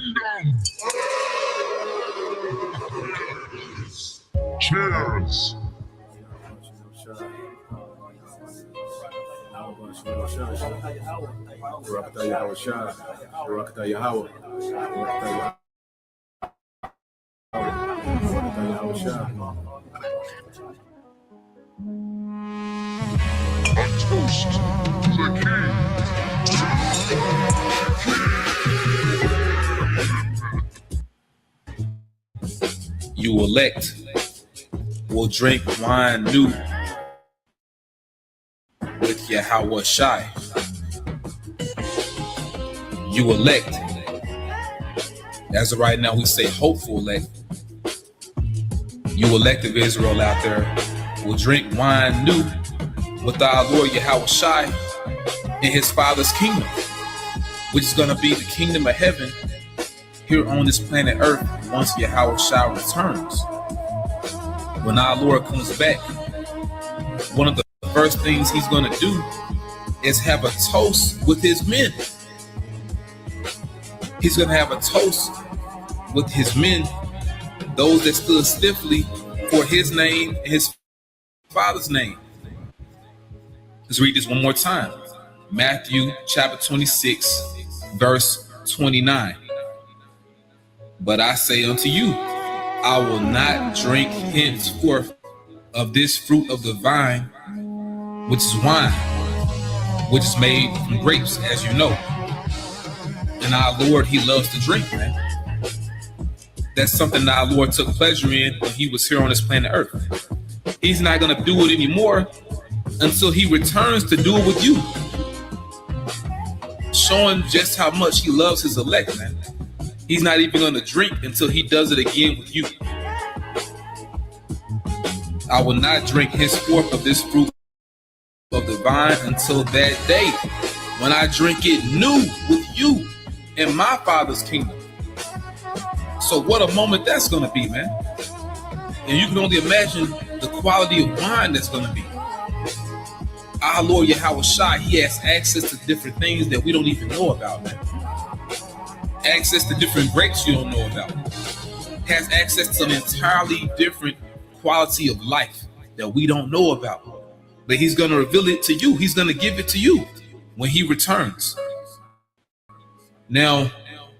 kingdom. Cheers. A toast to the king. You elect will drink wine new with Yahweh Shai. You elect. As of right now, we say hopeful elect. You elect of Israel out there will drink wine new with our Lord Yahweh Shai in his Father's kingdom, which is going to be the kingdom of heaven here on this planet Earth once Yahweh Shai returns. When our Lord comes back, one of the first things he's going to do is have a toast with his men. He's going to have a toast with his men, those that stood stiffly for his name and his Father's name. Let's read this one more time. Matthew chapter 26, verse 29. But I say unto you, I will not drink henceforth of this fruit of the vine, which is wine, which is made from grapes, as you know. And our Lord, he loves to drink, man. That's something that our Lord took pleasure in when he was here on this planet Earth. He's not going to do it anymore until he returns to do it with you. Showing just how much he loves his elect, man. He's not even going to drink until he does it again with you. I will not drink henceforth of this fruit of the vine until that day when I drink it new with you in my Father's kingdom. So what a moment that's going to be, man. And you can only imagine the quality of wine that's going to be. Our Lord Yahweh Shai, he has access to different things that we don't even know about, man. Access to different grapes you don't know about. Has access to an entirely different quality of life that we don't know about. But he's going to reveal it to you. He's going to give it to you when he returns. Now,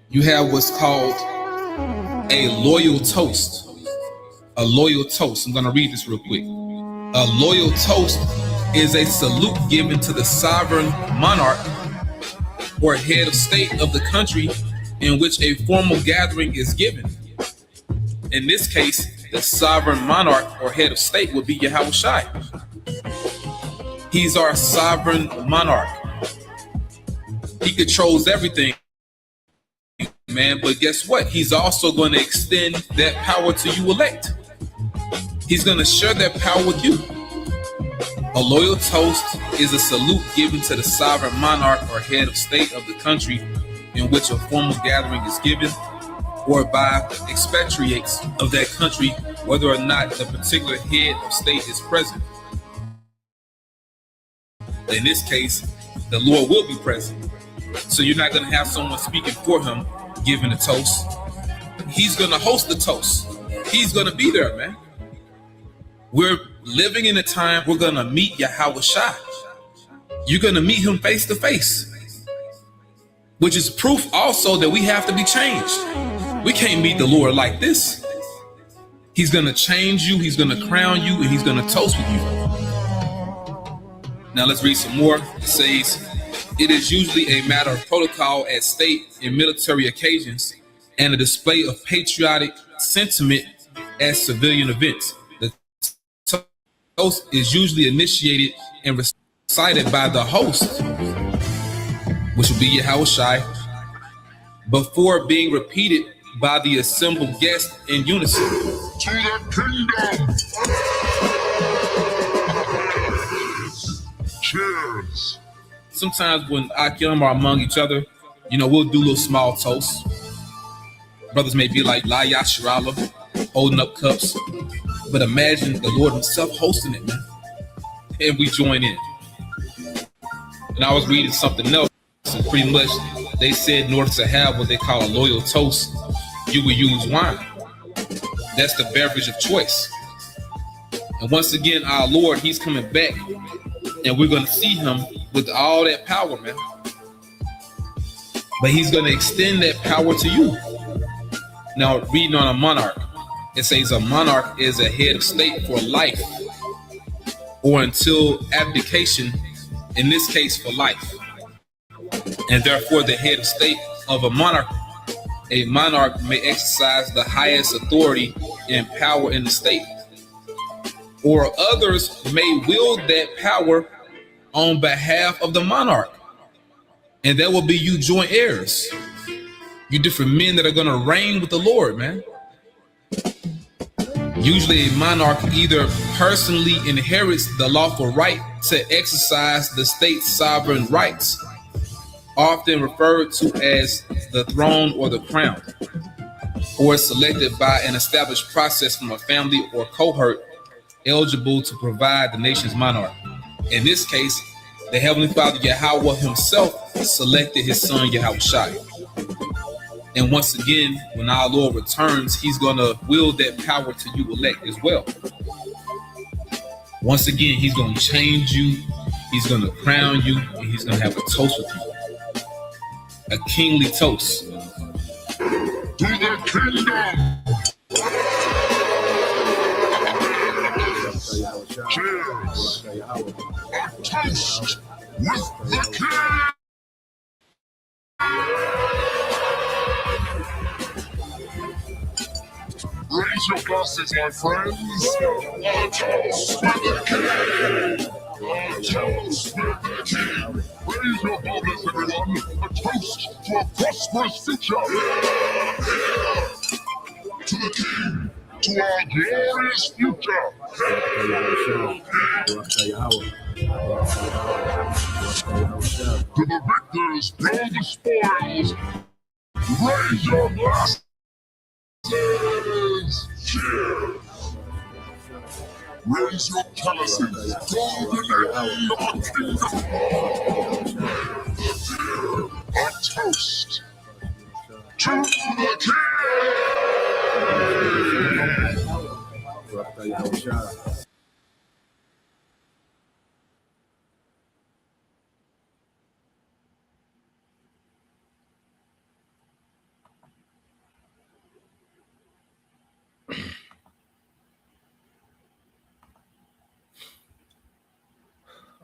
you have what's called a loyal toast. A loyal toast. I'm going to read this real quick. A loyal toast is a salute given to the sovereign monarch or head of state of the country in which a formal gathering is given. In this case, the sovereign monarch or head of state would be Yahweh Shai. He's our sovereign monarch. He controls everything, man. But guess what? He's also going to extend that power to you elect. He's going to share that power with you. A loyal toast is a salute given to the sovereign monarch or head of state of the country in which a formal gathering is given, or by expatriates of that country, whether or not the particular head of state is present. In this case, the Lord will be present. So you're not going to have someone speaking for him giving a toast. He's going to host the toast. He's going to be there, man. We're living in a time we're going to meet Yahweh Shai. You're going to meet him face to face, which is proof also that we have to be changed. We can't meet the Lord like this. He's going to change you. He's going to crown you, and he's going to toast with you. Now let's read some more. It says, it is usually a matter of protocol at state and military occasions and a display of patriotic sentiment at civilian events. The toast is usually initiated and recited by the host, which will be Yahweh Shai, before being repeated by the assembled guests in unison. To the kingdom. Cheers. Sometimes when Akim are among each other, we'll do little small toasts. Brothers may be like La Yashirala, holding up cups. But imagine the Lord himself hosting it, man. And we join in. And I was reading something else, and pretty much they said in order to have what they call a loyal toast, you would use wine. That's the beverage of choice. And once again, our Lord, he's coming back, and we're going to see him with all that power, man. But he's going to extend that power to you. Now, reading on a monarch, it says a monarch is a head of state for life or until abdication, in this case for life. And therefore, the head of state of a monarch may exercise the highest authority and power in the state. Or others may wield that power on behalf of the monarch. And that will be you joint heirs. You different men that are going to reign with the Lord, man. Usually a monarch either personally inherits the lawful right to exercise the state's sovereign rights, often referred to as the throne or the crown, or is selected by an established process from a family or cohort eligible to provide the nation's monarch. In this case, the Heavenly Father Yahweh himself selected his son Yahushua. And once again, when our Lord returns, he's going to wield that power to you elect as well. Once again, he's going to change you, he's going to crown you, and he's going to have a toast with you. A kingly toast. To the kingdom! Cheers! A toast with the king! Raise your glasses, my friends. A toast with the king! A toast with the king! Raise your goblets, everyone. A toast to a prosperous future! To the king! To our glorious future! To the victors, blow the spoils! Raise your glasses! Cheers! Raise your chalices! Golden ale of the kingdom! A toast to the king!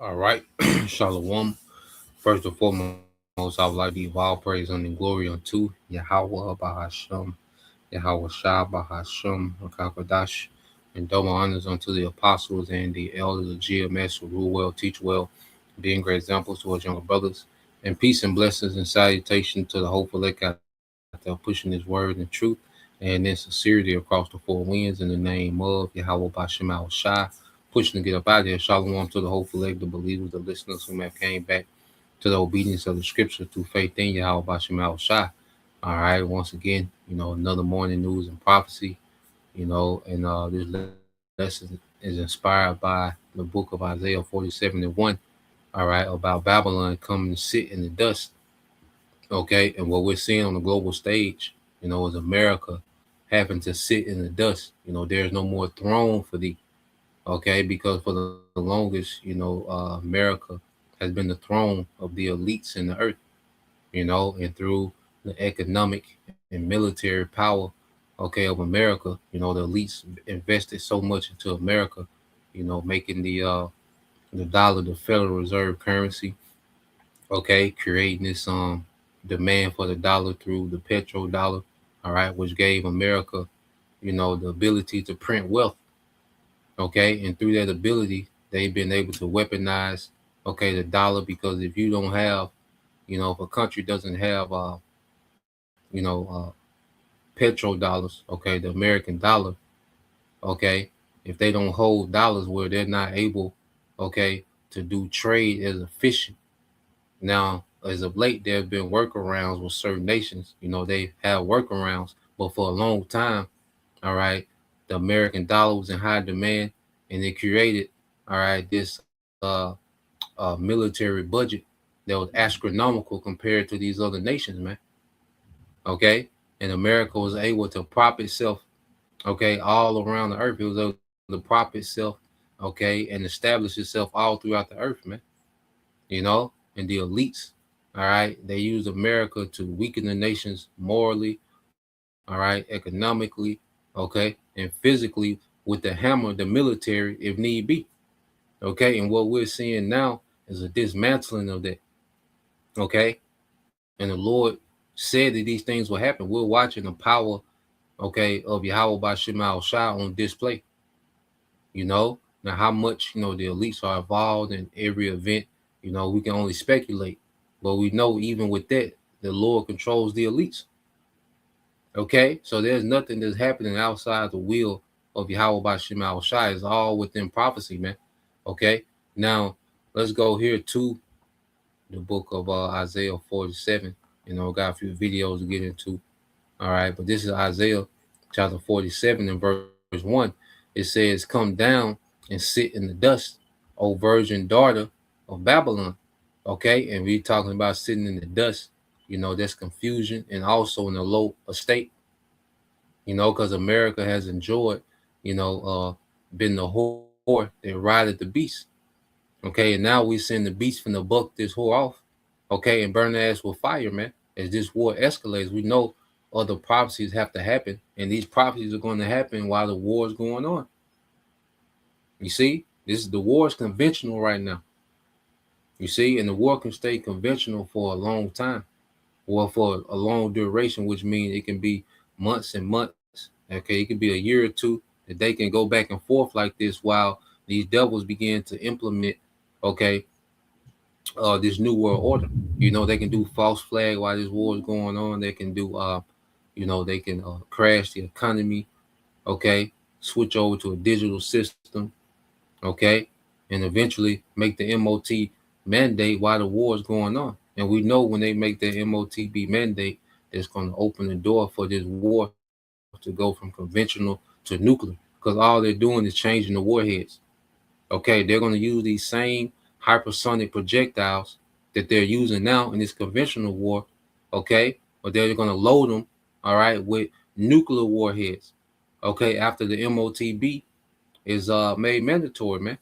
All right, Shalom. First and foremost, I would like to give all praise and glory unto Yahweh Bahashem, Yahweh Shah Bahashem, Rakakadash, and double honors unto the apostles and the elders of GMS who rule well, teach well, being great examples to our younger brothers, and peace and blessings and salutation to the hopeful elect out there pushing his word and truth and in sincerity across the four winds in the name of Yahweh Bahashem Al Shah. Pushing to get up out there. Shalom to the hopeful elect, the believers, the listeners who have came back to the obedience of the scripture through faith in Yahweh Bashem Al Shah. All right, once again, another morning news and prophecy, and this lesson is inspired by the book of Isaiah 47:1, all right, about Babylon coming to sit in the dust, okay, and what we're seeing on the global stage, is America having to sit in the dust. There's no more throne for thee. Okay, because for the longest, America has been the throne of the elites in the earth, and through the economic and military power, of America, the elites invested so much into America, making the dollar the Federal Reserve currency, creating this demand for the dollar through the petrodollar, all right, which gave America, the ability to print wealth. Okay, and through that ability, they've been able to weaponize, the dollar, because if you don't have, if a country doesn't have, petrodollars, the American dollar, if they don't hold dollars where they're not able, to do trade as efficient. Now, as of late, there have been workarounds with certain nations. They have workarounds, but for a long time, all right, the American dollar was in high demand, and they created, all right, this military budget that was astronomical compared to these other nations, man. Okay, and America was able to prop itself, okay, all around the earth. It was able to prop itself, okay, and establish itself all throughout the earth, man. You know, and the elites, all right, they used America to weaken the nations morally, all right, economically, okay, and physically with the hammer, the military, if need be. Okay, and what we're seeing now is a dismantling of that. Okay, and the Lord said that these things will happen. We're watching the power, okay, of Yahweh Bashim al Shah on display. You know, now how much, the elites are involved in every event, we can only speculate. But we know even with that, the Lord controls the elites. Okay, so there's nothing that's happening outside the will of Yahweh Bashim al Shah. It's all within prophecy, man. Okay, now let's go here to the book of Isaiah 47. Got a few videos to get into. All right, but this is Isaiah chapter 47 and verse 1. It says, "Come down and sit in the dust, O virgin daughter of Babylon." Okay, and we're talking about sitting in the dust. That's confusion and also in a low estate. Because America has enjoyed, been the whore that rided the beast. Okay, and now we send the beast from the buck this whore off. Okay, and burn the ass with fire, man. As this war escalates, we know other prophecies have to happen, and these prophecies are going to happen while the war is going on. You see, the war is conventional right now. You see, and the war can stay conventional for a long time, or for a long duration, which means it can be months and months. Okay, it could be a year or two that they can go back and forth like this while these devils begin to implement, okay, this new world order. They can do false flag while this war is going on. They can do, they can crash the economy, okay, switch over to a digital system, okay, and eventually make the MOT mandate while the war is going on. And we know when they make the MOTB mandate, it's going to open the door for this war to go from conventional to nuclear, because all they're doing is changing the warheads. Okay, they're going to use these same hypersonic projectiles that they're using now in this conventional war, okay, but they're going to load them, all right, with nuclear warheads, okay, after the MOTB is made mandatory, man.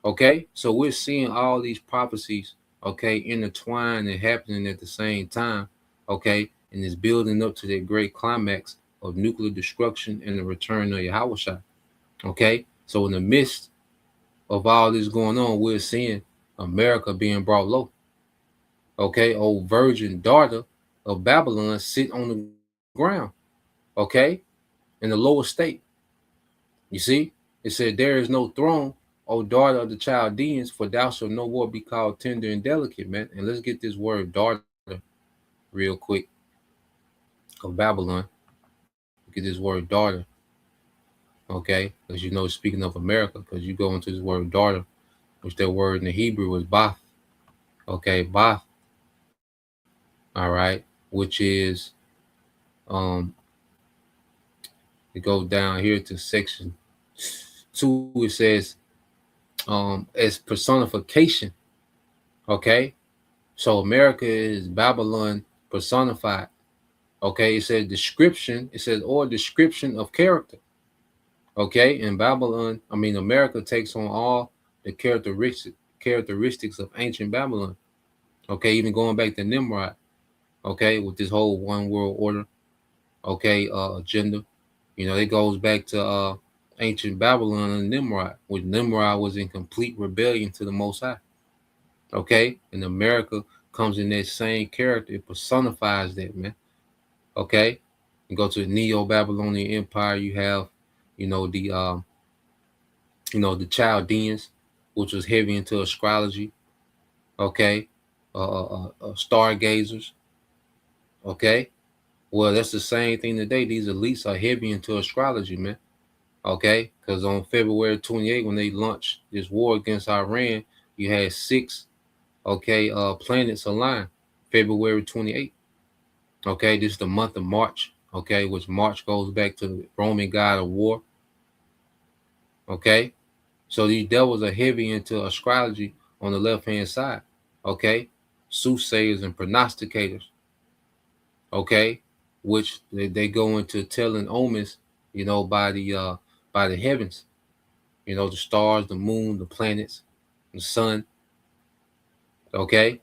Okay, so we're seeing all these prophecies, okay, intertwined and happening at the same time, okay, and it's building up to that great climax of nuclear destruction and the return of Yahweh. Okay, so in the midst of all this going on, we're seeing America being brought low. Okay, old virgin daughter of Babylon sit on the ground, okay, in the lower state. You see, it said, "There is no throne, O daughter of the Chaldeans, for thou shalt no more be called tender and delicate," man. And let's get this word daughter real quick of Babylon. Get this word daughter, okay, because speaking of America, because you go into this word daughter, which that word in the Hebrew was bath, okay, bath, all right, which is it goes down here to section 2. It says as personification, okay, so America is Babylon personified. Okay, it says description, it says or description of character. Okay, in Babylon, America takes on all the characteristics of ancient Babylon. Okay, even going back to Nimrod, okay, with this whole one world order, okay, agenda. It goes back to ancient Babylon and Nimrod, which Nimrod was in complete rebellion to the Most High. Okay, and America comes in that same character. It personifies that, man. Okay, you go to the Neo-Babylonian Empire. You have, the Chaldeans, which was heavy into astrology. Okay, stargazers. Okay, well, that's the same thing today. These elites are heavy into astrology, man. Okay, because on February 28th, when they launched this war against Iran, you had 6, planets aligned. February 28th. Okay, this is the month of March. Okay, which March goes back to the Roman god of war. Okay, so these devils are heavy into astrology on the left-hand side. Okay, soothsayers and prognosticators, okay, which they go into telling omens, by the heavens, the stars, the moon, the planets, the sun, okay,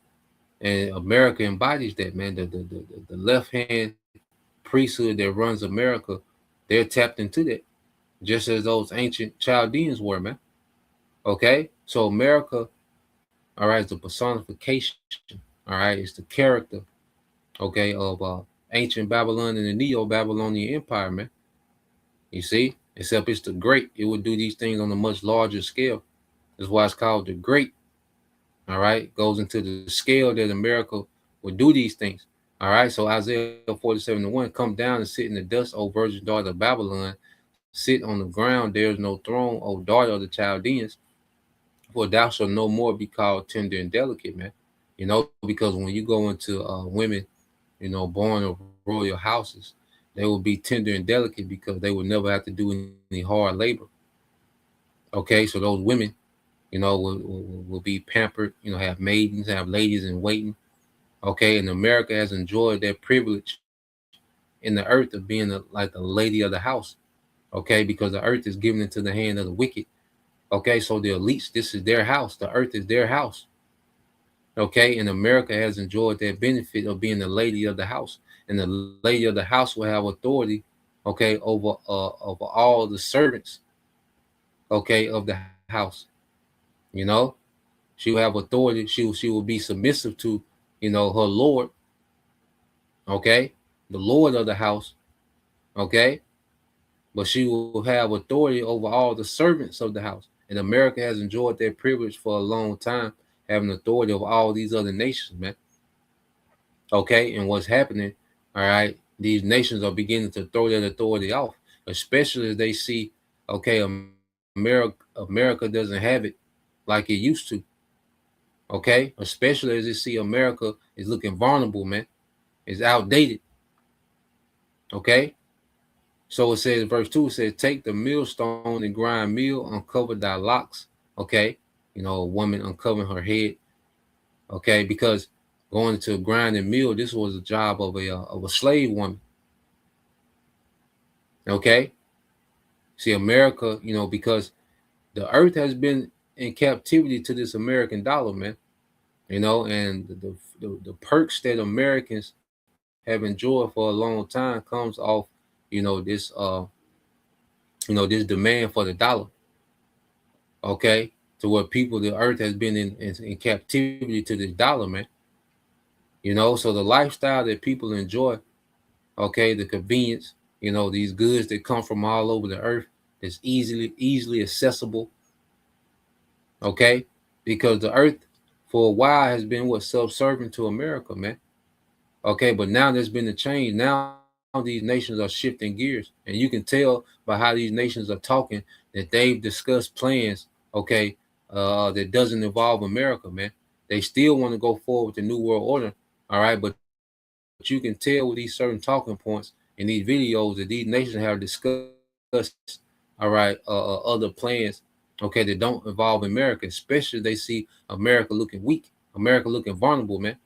and America embodies that, man. The left hand priesthood that runs America, they're tapped into that, just as those ancient Chaldeans were, man. Okay, so America, all right, is the personification, all right, it's the character, okay, of ancient Babylon and the Neo-Babylonian Empire, man. You see, except it's the great. It would do these things on a much larger scale. That's why it's called the great. All right, goes into the scale that America would do these things. All right, so Isaiah 47:1, come down and sit in the dust, O virgin daughter of Babylon. Sit on the ground, there is no throne, O daughter of the Chaldeans, for thou shalt no more be called tender and delicate, man. Because when you go into women, born of royal houses, they will be tender and delicate because they will never have to do any hard labor. Okay, so those women, will be pampered, have maidens, have ladies in waiting. Okay, and America has enjoyed that privilege in the earth of being like the lady of the house. Okay, because the earth is given into the hand of the wicked. Okay, so the elites, this is their house. The earth is their house. Okay, and America has enjoyed that benefit of being the lady of the house. And the lady of the house will have authority, okay, over all the servants, okay, of the house. You know, she will have authority. She will be submissive to, her Lord, okay, the Lord of the house, okay, but she will have authority over all the servants of the house. And America has enjoyed that privilege for a long time, having authority over all these other nations, man. Okay, and what's happening, all right, these nations are beginning to throw that authority off, especially as they see, okay, America doesn't have it like it used to. Okay, especially as they see America is looking vulnerable, man. It's outdated. Okay, so it says, verse 2, it says, take the millstone and grind meal, uncover thy locks. Okay, a woman uncovering her head. Okay, because going to grind and mill, this was a job of a slave woman. Okay, see, America, because the earth has been in captivity to this American dollar, man. And the perks that Americans have enjoyed for a long time comes off, this this demand for the dollar. Okay, to where the earth has been in captivity to this dollar, man. So the lifestyle that people enjoy, okay, the convenience, these goods that come from all over the earth, that's easily accessible. Okay, because the earth for a while has been subservient to America, man. Okay, but now there's been a change. Now these nations are shifting gears, and you can tell by how these nations are talking that they've discussed plans, okay, that doesn't involve America, man. They still want to go forward with the New World Order, all right, but you can tell with these certain talking points in these videos that these nations have discussed, all right, other plans, okay, that don't involve America, especially they see America looking weak, America looking vulnerable, man.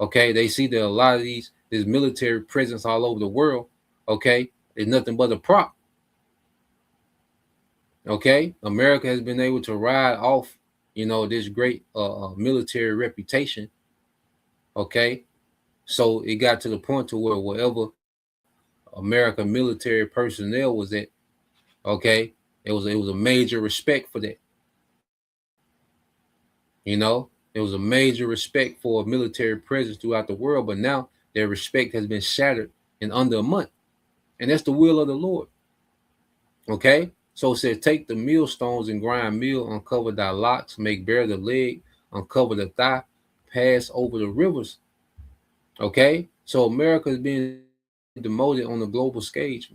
Okay, they see that a lot of this military presence all over the world, okay, is nothing but a prop. Okay, America has been able to ride off, this great military reputation. Okay, so it got to the point to where wherever American military personnel was at, okay, it was a major respect for that. There was a major respect for military presence throughout the world, but now their respect has been shattered in under a month. And that's the will of the Lord. Okay? So it says, take the millstones and grind meal, uncover thy locks, make bare the leg, uncover the thigh, pass over the rivers. Okay? So America is being demoted on the global stage,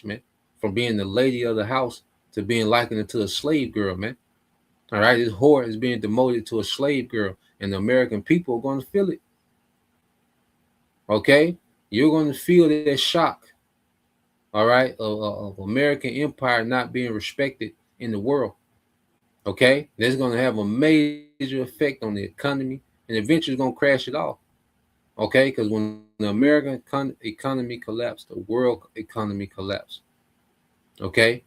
man, from being the lady of the house to being likened to a slave girl, man. All right, this whore is being demoted to a slave girl, and the American people are going to feel it. Okay, you're going to feel that shock. All right, of American empire not being respected in the world. Okay, that's going to have a major effect on the economy and eventually going to crash it off. Okay, because when the American economy collapsed, the world economy collapsed. Okay,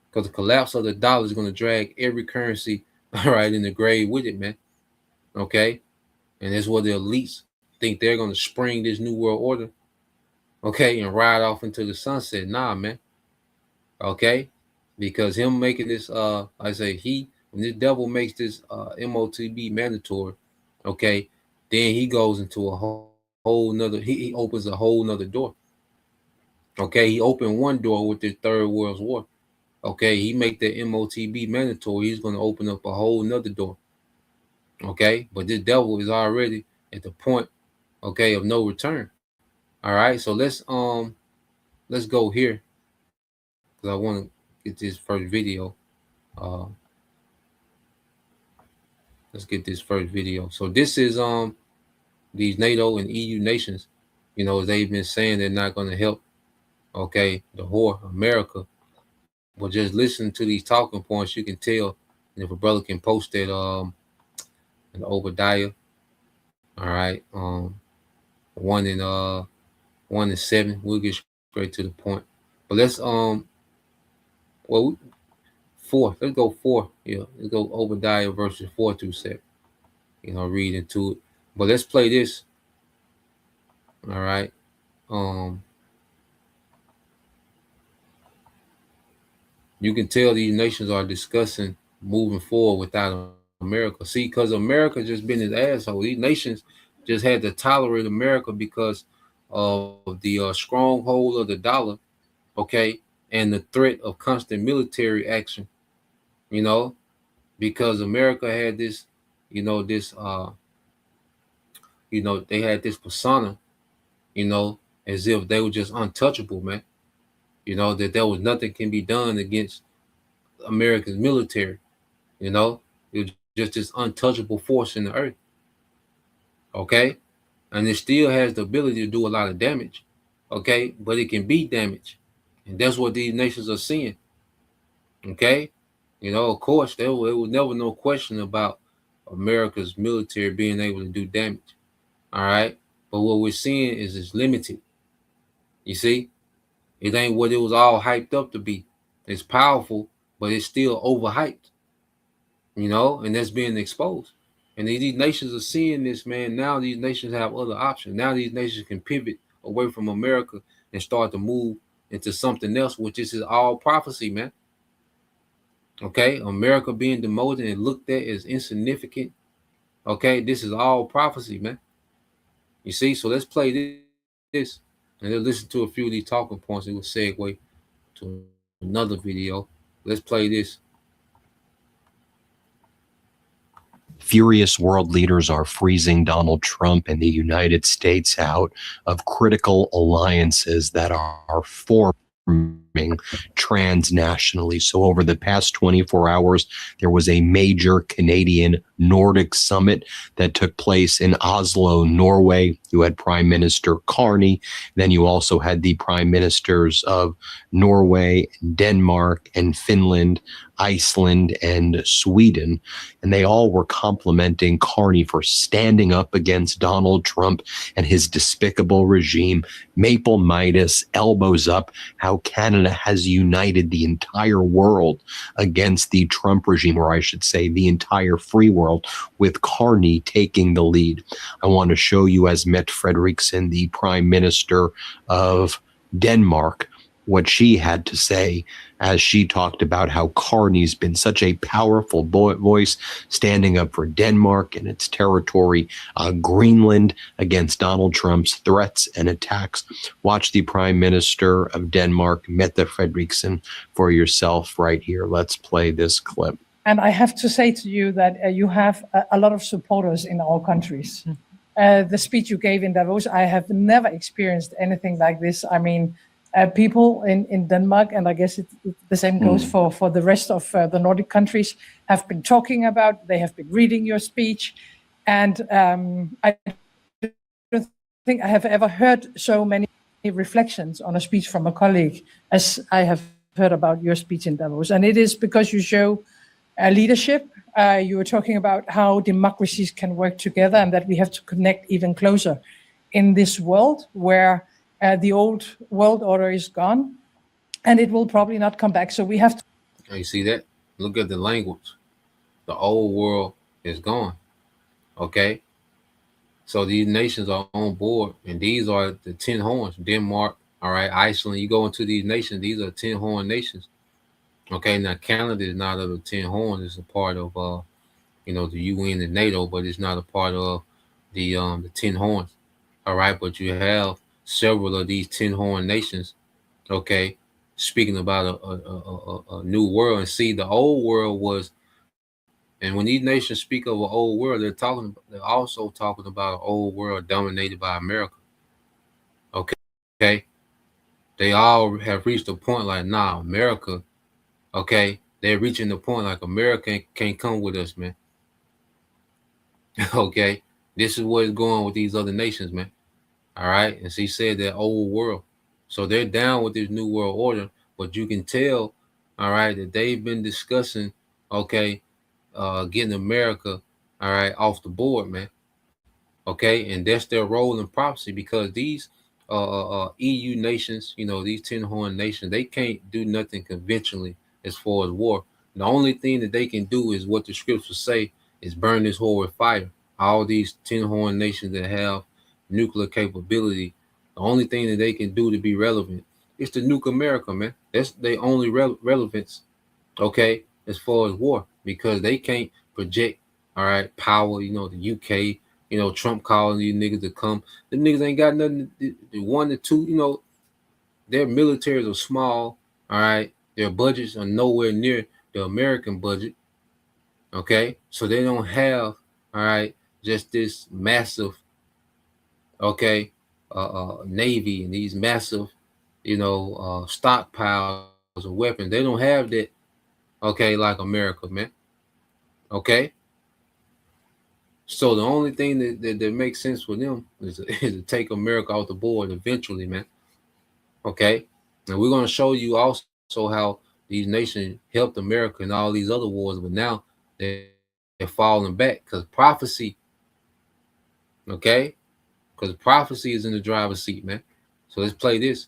because the collapse of the dollar is going to drag every currency, all right, in the grave with it, man. Okay, and that's what the elites think they're going to spring this new world order, okay, and ride off into the sunset. Nah, man. Okay, because him making this, I say when this devil makes this MOTB mandatory, okay, then he goes into a whole nother. He opens a whole nother door. Okay, he opened one door with the Third World War. Okay, he make the MOTB mandatory. He's going to open up a whole nother door. Okay, but this devil is already at the point, okay, of no return. All right, so let's go here because I want to get this first video. Let's get this first video. So this is these NATO and EU nations. You know, they've been saying they're not going to help. Okay, the whore America. But just listen to these talking points, you can tell. And if a brother can post it in Obadiah, all right, 1 and 7, we'll get straight to the point. But let's 4. Let's go 4. Yeah, let's go Obadiah verses 4 through 7. You know, read into it. But let's play this. All right. You can tell these nations are discussing moving forward without America. See, because America just been his asshole. These nations just had to tolerate America because of the stronghold of the dollar, okay, and the threat of constant military action, you know, because America had this, they had this persona, as if they were just untouchable, man. That there was nothing can be done against America's military. It was just this untouchable force in the earth. Okay? And it still has the ability to do a lot of damage. Okay? But it can be damaged. And that's what these nations are seeing. Okay? Of course, there was never no question about America's military being able to do damage. All right? But what we're seeing is it's limited. You see? It ain't what it was all hyped up to be. It's powerful, but it's still overhyped. And that's being exposed. And these nations are seeing this, man. Now these nations have other options. Now these nations can pivot away from America and start to move into something else, which is all prophecy, man. Okay? America being demoted and looked at as insignificant. Okay? This is all prophecy, man. You see? So let's play this. And then listen to a few of these talking points. It will segue to another video. Let's play this. Furious world leaders are freezing Donald Trump and the United States out of critical alliances that are forming transnationally. So over the past 24 hours, there was a major Canadian Nordic summit that took place in Oslo, Norway. You had Prime Minister Carney. Then you also had the prime ministers of Norway, Denmark, and Finland, Iceland, and Sweden. And they all were complimenting Carney for standing up against Donald Trump and his despicable regime. Maple Midas, elbows up, how Canada has united the entire world against the Trump regime, or I should say the entire free world, with Carney taking the lead. I want to show you, as Mette Frederiksen, the Prime Minister of Denmark, what she had to say as she talked about how Carney's been such a powerful voice standing up for Denmark and its territory, Greenland, against Donald Trump's threats and attacks. Watch the Prime Minister of Denmark, Mette Frederiksen, for yourself right here. Let's play this clip. And I have to say to you that you have a lot of supporters in all countries. The speech you gave in Davos, I have never experienced anything like this. I mean, people in Denmark, and I guess the same goes for the rest of the Nordic countries, have been talking about, they have been reading your speech. And I don't think I have ever heard so many reflections on a speech from a colleague as I have heard about your speech in Davos. And it is because you show leadership. You were talking about how democracies can work together and that we have to connect even closer in this world where the old world order is gone and it will probably not come back. So we have to. And you see that? Look at the language. The old world is gone. Okay? So these nations are on board, and these are the 10 horns. Denmark, all right, Iceland. You go into these nations, these are 10 horn nations. Okay, now Canada is not of the 10 horns. It's a part of the UN and NATO, but it's not a part of the 10 horns. All right, but you have several of these 10 horn nations. Okay, speaking about a new world, and see, the old world was. And when these nations speak of an old world, they're also talking about an old world dominated by America. Okay. They all have reached a point like, nah, America, okay, they're reaching the point like America can't come with us, man. Okay. This is what's going with these other nations, man. All right. And she said that old world. So they're down with this new world order, but you can tell, all right, that they've been discussing, okay, getting America, all right, off the board, man. Okay, and that's their role in prophecy, because these EU nations, these 10 horn nations, they can't do nothing conventionally as far as war. The only thing that they can do is what the scriptures say, is burn this whore with fire. All these 10 horn nations that have nuclear capability, the only thing that they can do to be relevant is to nuke America, man. That's their only relevance, okay, as far as war, because they can't project, all right, power. The UK, Trump calling these niggas to come. The niggas ain't got nothing. The 1 to 2, their militaries are small, all right. Their budgets are nowhere near the American budget, okay. So they don't have, all right, just this massive, okay, navy and these massive, stockpiles of weapons. They don't have that, okay, like America, man. Okay. So the only thing that makes sense for them is to take America off the board eventually, man. Okay. And we're going to show you also how these nations helped America in all these other wars, but now they're falling back because prophecy, okay? Because prophecy is in the driver's seat, man. So let's play this.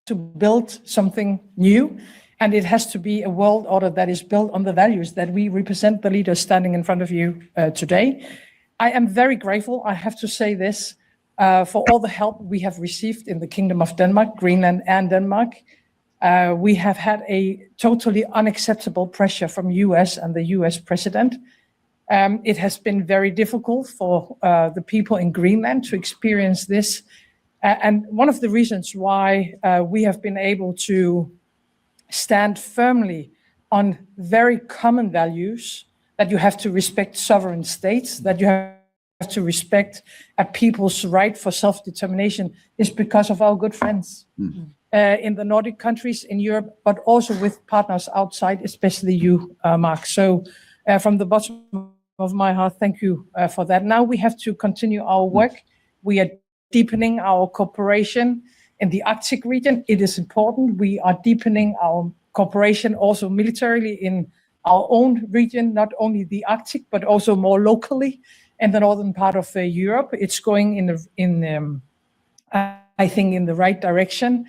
To build something new, and it has to be a world order that is built on the values that we represent, the leaders standing in front of you today. I am very grateful, I have to say this, for all the help we have received in the Kingdom of Denmark, Greenland and Denmark. We have had a totally unacceptable pressure from US and the US president. It has been very difficult for the people in Greenland to experience this. And one of the reasons why we have been able to stand firmly on very common values, that you have to respect sovereign states, that you have to respect a people's right for self-determination, is because of our good friends in the Nordic countries, in Europe, but also with partners outside, especially you, Mark. So from the bottom of my heart, thank you for that. Now we have to continue our work. We are deepening our cooperation in the Arctic region. It is important. We are deepening our cooperation also militarily in our own region, not only the Arctic, but also more locally in the northern part of Europe. It's going I think, in the right direction.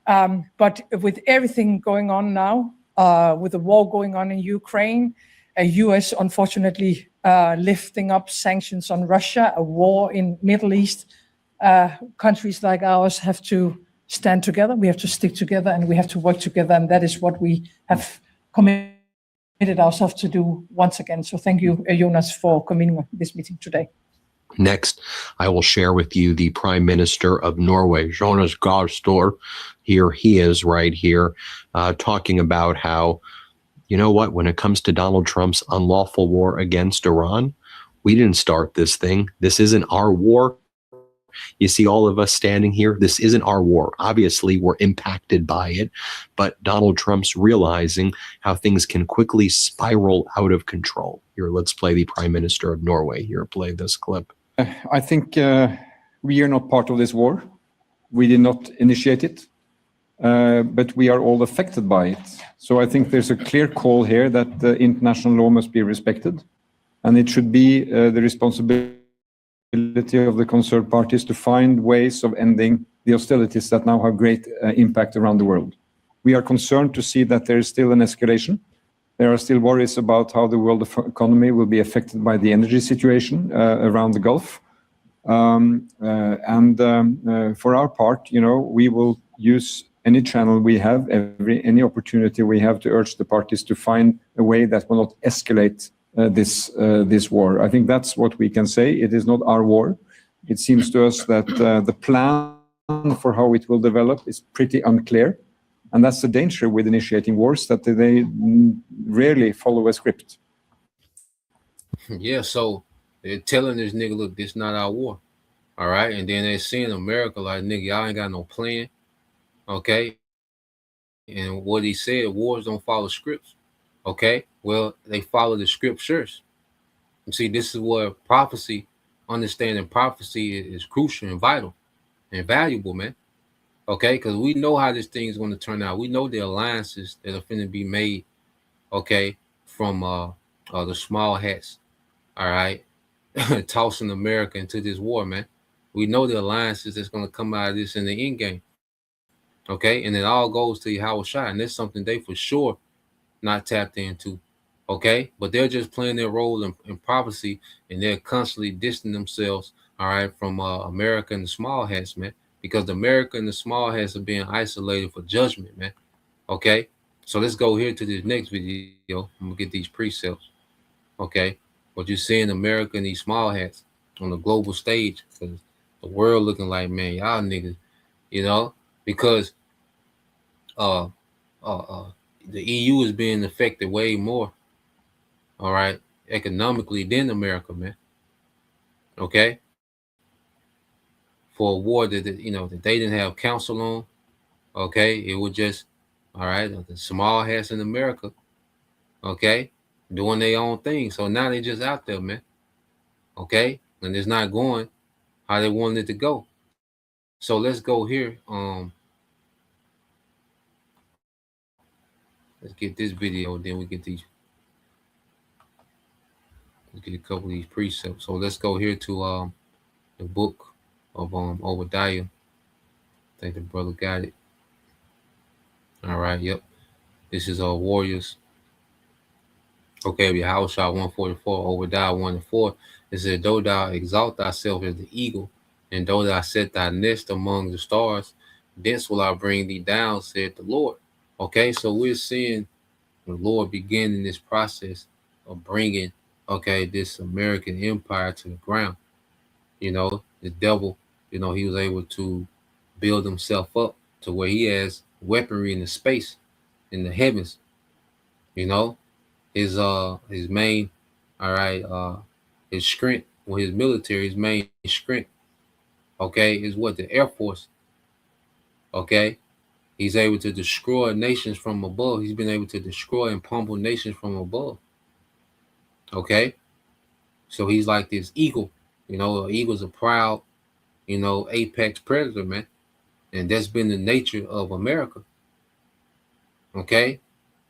But with everything going on now, with the war going on in Ukraine, US unfortunately lifting up sanctions on Russia, a war in Middle East, countries like ours have to stand together. We have to stick together and we have to work together. And that is what we have committed ourselves to do once again. So thank you, Jonas, for convening this meeting today. Next, I will share with you the Prime Minister of Norway, Jonas Gahr Støre. Here he is right here talking about how, you know what, when it comes to Donald Trump's unlawful war against Iran, we didn't start this thing. This isn't our war. You see all of us standing here. This isn't our war. Obviously, we're impacted by it, but Donald Trump's realizing how things can quickly spiral out of control. Here, let's play the Prime Minister of Norway. Here, play this clip. I think we are not part of this war. We did not initiate it. but we are all affected by it. So I think there's a clear call here that the international law must be respected, and it should be the responsibility of the concerned parties to find ways of ending the hostilities that now have great impact around the world. We are concerned to see that there is still an escalation. There are still worries about how the world economy will be affected by the energy situation around the Gulf. For our part, we will use any channel we have, any opportunity we have to urge the parties to find a way that will not escalate this war. I think that's what we can say. It is not our war. It seems to us that the plan for how it will develop is pretty unclear. And that's the danger with initiating wars, that they rarely follow a script. Yeah, so they're telling this nigga, look, this not our war. All right. And then they're seeing America like, nigga, y'all ain't got no plan. Okay. And what he said, wars don't follow scripts. Okay. Well, they follow the scriptures. You see, this is where prophecy, understanding prophecy is crucial and vital and valuable, man. Okay. Because we know how this thing is going to turn out. We know the alliances that are going to be made. Okay. From the small hats. All right. Tossing America into this war, man. We know the alliances that's going to come out of this in the end game. Okay. And it all goes to Yahweh Shai. And that's something they for sure not tapped into. Okay. But they're just playing their role in prophecy, and they're constantly distancing themselves, all right, from America and the small hats, man. Because America and the small hats are being isolated for judgment, man. Okay. So let's go here to this next video. I'm going to get these precepts. Okay. What you see in America and these small hats on the global stage, because the world looking like, man, y'all niggas, because the EU is being affected way more, all right, economically than America, man. Okay. For a war that that they didn't have counsel on. Okay. It was just, all right, the small hats in America, okay, doing their own thing. So now they just out there, man. Okay. And it's not going how they wanted it to go. So let's go here. Let's get this video, then we get these. Let's get a couple of these precepts. So let's go here to the book of Obadiah. I think the brother got it. All right, yep. This is Warriors. Okay, Yahushua 144, Obadiah 1 and 4. It said, though thou exalt thyself as the eagle, and though thou set thy nest among the stars, thence will I bring thee down, said the Lord. Okay, so we're seeing the Lord beginning this process of bringing, okay, this American empire to the ground. The devil, he was able to build himself up to where he has weaponry in the space, in the heavens. His main, all right, his strength, or his military, his main strength, okay, is what? The Air Force. Okay. He's able to destroy nations from above. He's been able to destroy and pummel nations from above. Okay. So he's like this eagle. An eagle's a proud, apex predator, man. And that's been the nature of America. Okay.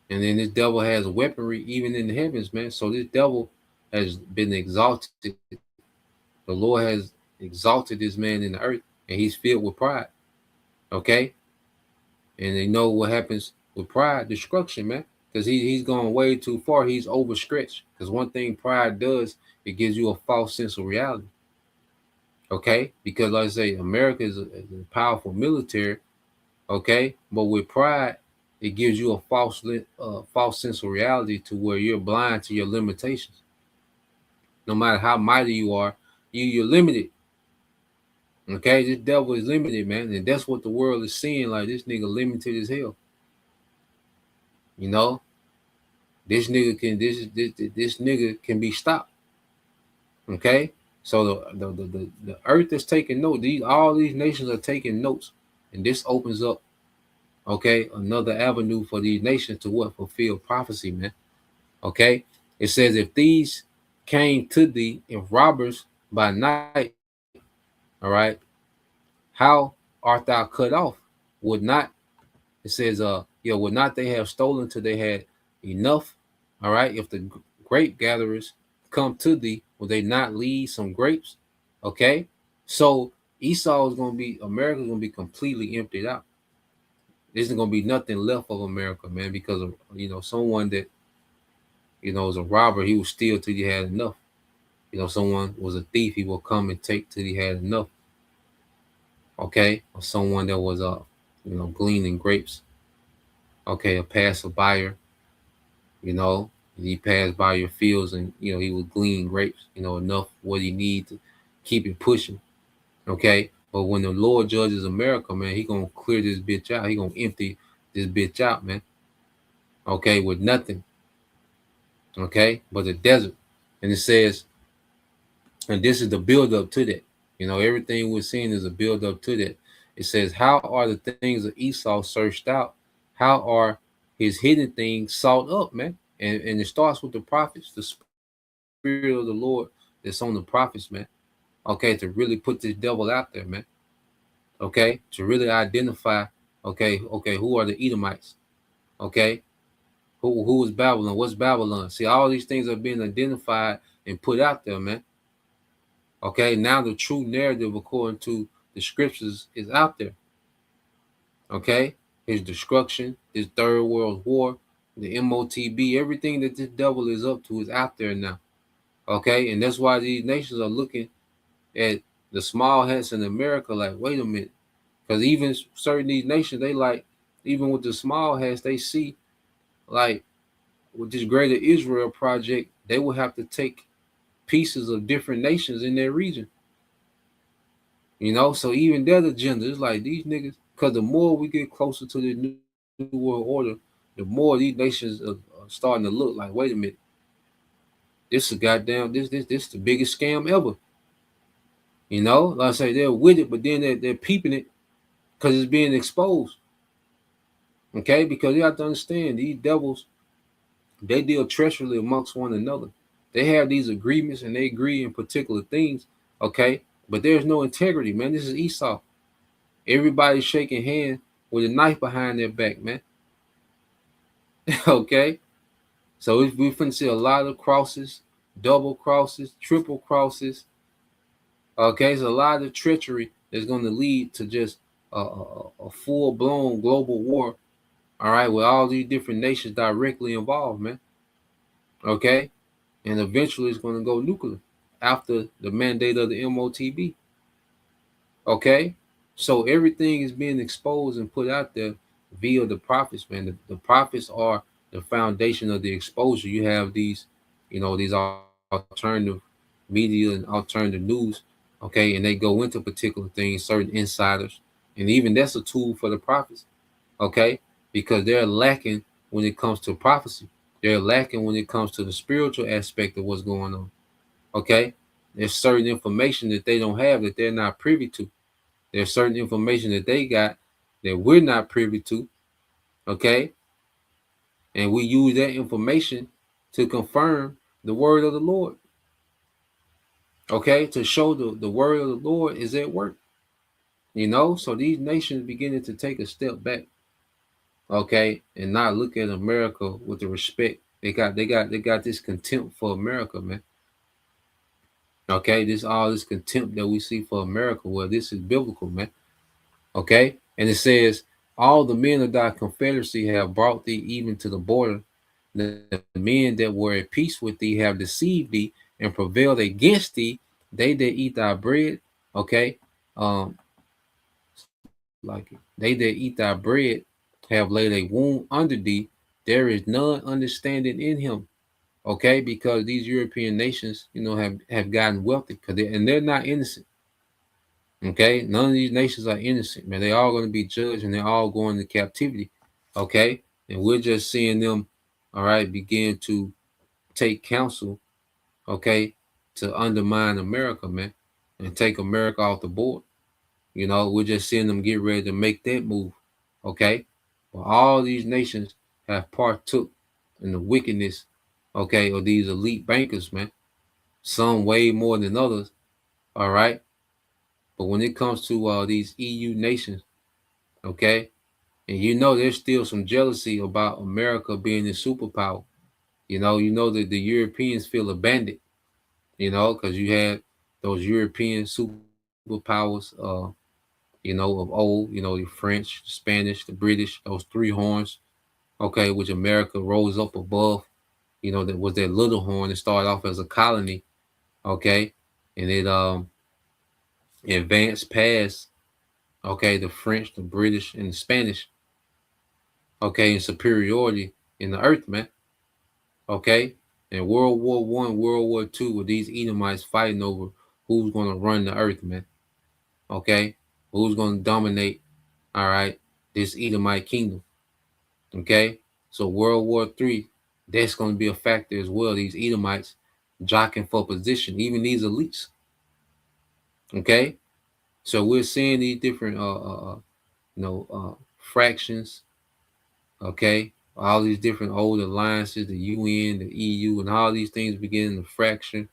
And then this devil has weaponry even in the heavens, man. So this devil has been exalted. The Lord has exalted this man in the earth, and he's filled with pride. Okay. And they know what happens with pride, destruction, man. Because he's gone way too far. He's overstretched. Because one thing pride does, it gives you a false sense of reality. Okay? Because like I say, America is a powerful military. Okay? But with pride, it gives you a false sense of reality to where you're blind to your limitations. No matter how mighty you are, you're limited. Okay, this devil is limited, man, and that's what the world is seeing. Like, this nigga limited as hell. This nigga can be stopped. Okay, so the earth is taking note. All these nations are taking notes, and this opens up, okay, another avenue for these nations to fulfill prophecy, man. Okay, it says, if these came to thee, if robbers by night, all right, how art thou cut off? Would not It says, would not they have stolen till they had enough? All right. If the grape gatherers come to thee, will they not leave some grapes? Okay. So Esau is going to be, America is going to be completely emptied out. There's going to be nothing left of America, man, because of, someone that, is a robber, he will steal till he had enough. Someone was a thief, he will come and take till he had enough. Okay. Or someone that was, gleaning grapes. Okay. A passerby, he passed by your fields and, he would glean grapes, enough what he need to keep it pushing. Okay. But when the Lord judges America, man, he going to clear this bitch out. He going to empty this bitch out, man. Okay. With nothing. Okay. But the desert. And it says, and this is the build up to that. Everything we're seeing is a build up to that. It says, how are the things of Esau searched out? How are his hidden things sought up, man? And it starts with the prophets, the spirit of the Lord that's on the prophets, man. Okay, to really put this devil out there, man. Okay, to really identify, okay, who are the Edomites? Okay, who is Babylon? What's Babylon? See, all these things are being identified and put out there, man. Okay, now the true narrative according to the scriptures is out there. Okay, his destruction, his third world war, the MOTB, everything that this devil is up to is out there now. Okay, and that's why these nations are looking at the small hats in America like, wait a minute, because even certain these nations, they like, even with the small hats, they see like with this greater Israel project, they will have to take pieces of different nations in their region. So even their agenda is like these niggas, because the more we get closer to the new world order, the more these nations are starting to look like, wait a minute, this is goddamn, this the biggest scam ever. Like I say, they're with it, but then they're peeping it because it's being exposed. Okay, because you have to understand, these devils, they deal treacherously amongst one another. They have these agreements and they agree in particular things. Okay, but there's no integrity, man. This is Esau. Everybody's shaking hands with a knife behind their back, man. Okay, so we're finna see a lot of crosses, double crosses, triple crosses. Okay, so a lot of treachery is going to lead to just a full-blown global war. All right, with all these different nations directly involved, man. Okay, and eventually it's going to go nuclear after the mandate of the MOTB. Okay, so everything is being exposed and put out there via the prophets, man. The prophets are the foundation of the exposure. You have these, these alternative media and alternative news, okay, and they go into particular things, certain insiders, and even that's a tool for the prophets, okay, because they're lacking when it comes to prophecy. They're lacking when it comes to the spiritual aspect of what's going on, okay. There's certain information that they don't have, that they're not privy to. There's certain information that they got that we're not privy to, okay, and we use that information to confirm the word of the Lord. Okay, to show the word of the Lord is at work. So these nations beginning to take a step back, okay, and not look at America with the respect they got this contempt for America, man. Okay, all this contempt that we see for America, well, this is biblical, man. Okay, and it says, all the men of thy confederacy have brought thee even to the border. The men that were at peace with thee have deceived thee and prevailed against thee. They that eat thy bread, okay, like they that eat thy bread have laid a wound under thee. There is none understanding in him, okay, because these European nations, have gotten wealthy because they're not innocent. Okay, none of these nations are innocent, man. They're all going to be judged and they're all going to captivity. Okay, and we're just seeing them, all right, begin to take counsel, okay, to undermine America, man, and take America off the board. We're just seeing them get ready to make that move. Okay, well, all these nations have partook in the wickedness, okay, of these elite bankers, man. Some way more than others. All right. But when it comes to these EU nations, okay, And you know there's still some jealousy about America being a superpower. You know that the Europeans feel abandoned, because you had those European superpowers, of old, the French, the Spanish, the British, those three horns, okay, which America rose up above, that was that little horn that started off as a colony, okay, and it advanced past, okay, the French, the British, and the Spanish, okay, in superiority in the earth, man, okay. And World War One, World War Two, with these Edomites fighting over who's going to run the earth, man, okay, who's going to dominate, all right, this Edomite kingdom, okay. So World War Three, that's going to be a factor as well. These Edomites jockeying for position, even these elites, okay. So we're seeing these different, fractions, okay. All these different old alliances, the UN, the EU, and all these things beginning to fraction,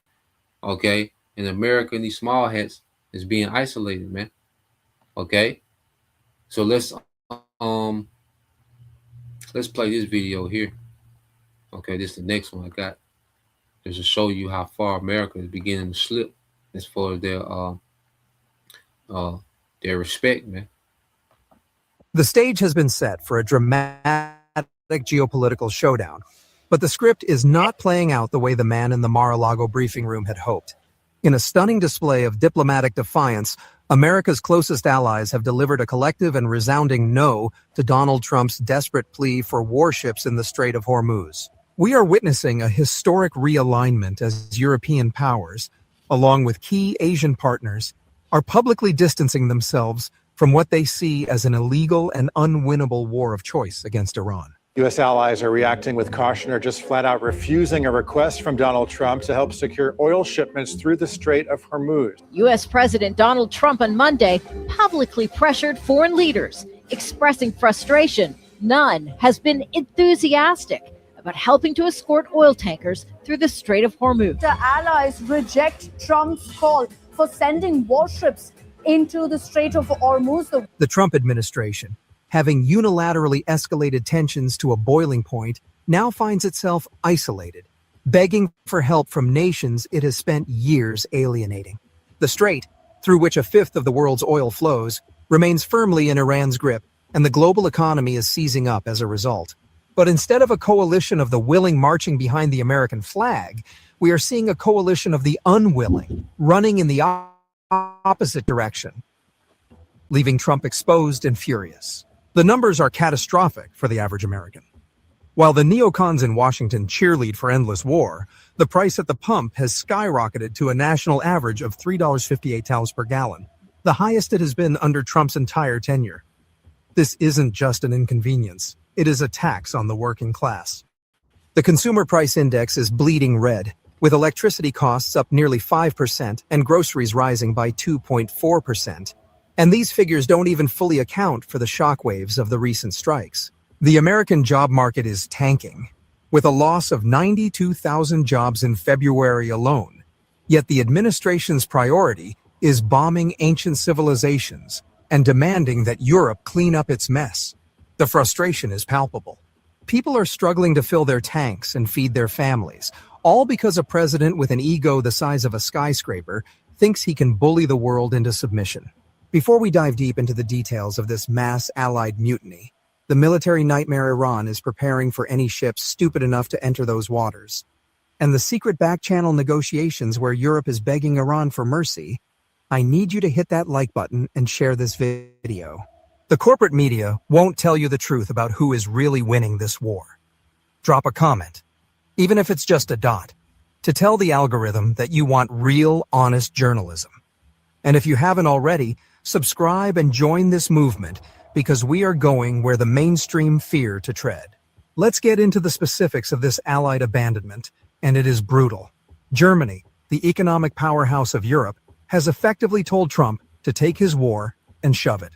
okay. And America and these small hats is being isolated, man, okay. So let's play this video here. Okay, this is the next one I got. Just to show you how far America is beginning to slip as far as their respect, man. The stage has been set for a dramatic geopolitical showdown, but the script is not playing out the way the man in the Mar-a-Lago briefing room had hoped. In a stunning display of diplomatic defiance, America's closest allies have delivered a collective and resounding no to Donald Trump's desperate plea for warships in the Strait of Hormuz. We are witnessing a historic realignment as European powers, along with key Asian partners, are publicly distancing themselves from what they see as an illegal and unwinnable war of choice against Iran. U.S. allies are reacting with caution or just flat out refusing a request from Donald Trump to help secure oil shipments through the Strait of Hormuz. U.S. President Donald Trump on Monday publicly pressured foreign leaders, expressing frustration. None has been enthusiastic about helping to escort oil tankers through the Strait of Hormuz. The allies reject Trump's call for sending warships into the Strait of Hormuz. The Trump administration, having unilaterally escalated tensions to a boiling point, now finds itself isolated, begging for help from nations it has spent years alienating. The strait, through which a fifth of the world's oil flows, remains firmly in Iran's grip, and the global economy is seizing up as a result. But instead of a coalition of the willing marching behind the American flag, we are seeing a coalition of the unwilling, running in the opposite direction, leaving Trump exposed and furious. The numbers are catastrophic for the average American. While the neocons in Washington cheerlead for endless war, the price at the pump has skyrocketed to a national average of $3.58 per gallon, the highest it has been under Trump's entire tenure. This isn't just an inconvenience, it is a tax on the working class. The consumer price index is bleeding red, with electricity costs up nearly 5% and groceries rising by 2.4%. And these figures don't even fully account for the shockwaves of the recent strikes. The American job market is tanking, with a loss of 92,000 jobs in February alone. Yet the administration's priority is bombing ancient civilizations and demanding that Europe clean up its mess. The frustration is palpable. People are struggling to fill their tanks and feed their families, all because a president with an ego the size of a skyscraper thinks he can bully the world into submission. Before we dive deep into the details of this mass allied mutiny, the military nightmare Iran is preparing for any ships stupid enough to enter those waters, and the secret back-channel negotiations where Europe is begging Iran for mercy, I need you to hit that like button and share this video. The corporate media won't tell you the truth about who is really winning this war. Drop a comment, even if it's just a dot, to tell the algorithm that you want real, honest journalism. And if you haven't already, subscribe and join this movement, because we are going where the mainstream fear to tread. Let's get into the specifics of this allied abandonment, and it is brutal. Germany, the economic powerhouse of Europe, has effectively told Trump to take his war and shove it.